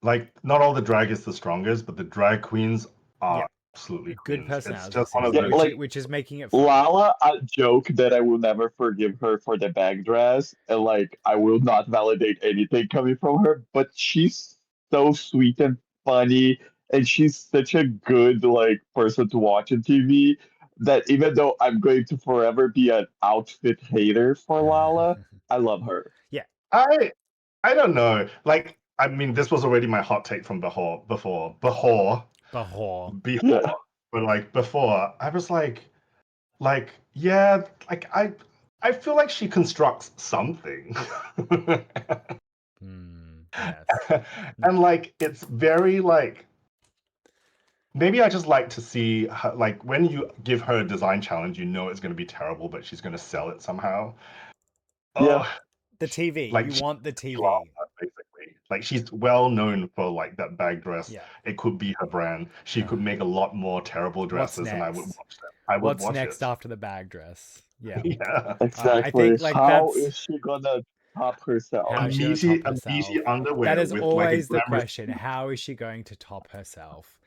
Like not all the drag is the strongest, but the drag queens are absolutely good personality. It's just one of those, which is making it fun. Lala, a joke that I will never forgive her for the bag dress, and like I will not validate anything coming from her, but she's so sweet and funny, and she's such a good like person to watch on TV that even though I'm going to forever be an outfit hater for Lala, I love her. Yeah. I don't know. Like, I mean, this was already my hot take from before. But like before, I was like, yeah, like I feel like she constructs something. And like it's very like maybe I just like to see her, like when you give her a design challenge, you know it's going to be terrible, but she's going to sell it somehow. Yeah. The TV. Like, you want the TV. Basically. Like she's well known for like that bag dress. Yeah. It could be her brand. She could make a lot more terrible dresses and I would watch them. What's next after the bag dress? Yeah. Yeah. Exactly. I think, like, how is she gonna top herself? A meaty underwear. That is always the question. How is she going to top herself?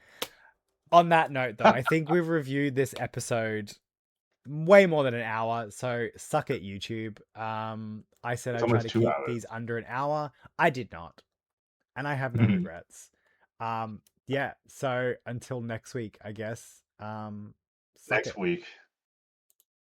On that note, though, I think we've reviewed this episode way more than an hour, so suck it, YouTube. I said It's I'd try almost to 2 keep hours. these under an hour. I did not, and I have no regrets. Yeah, so until next week, I guess. Suck Next it. week.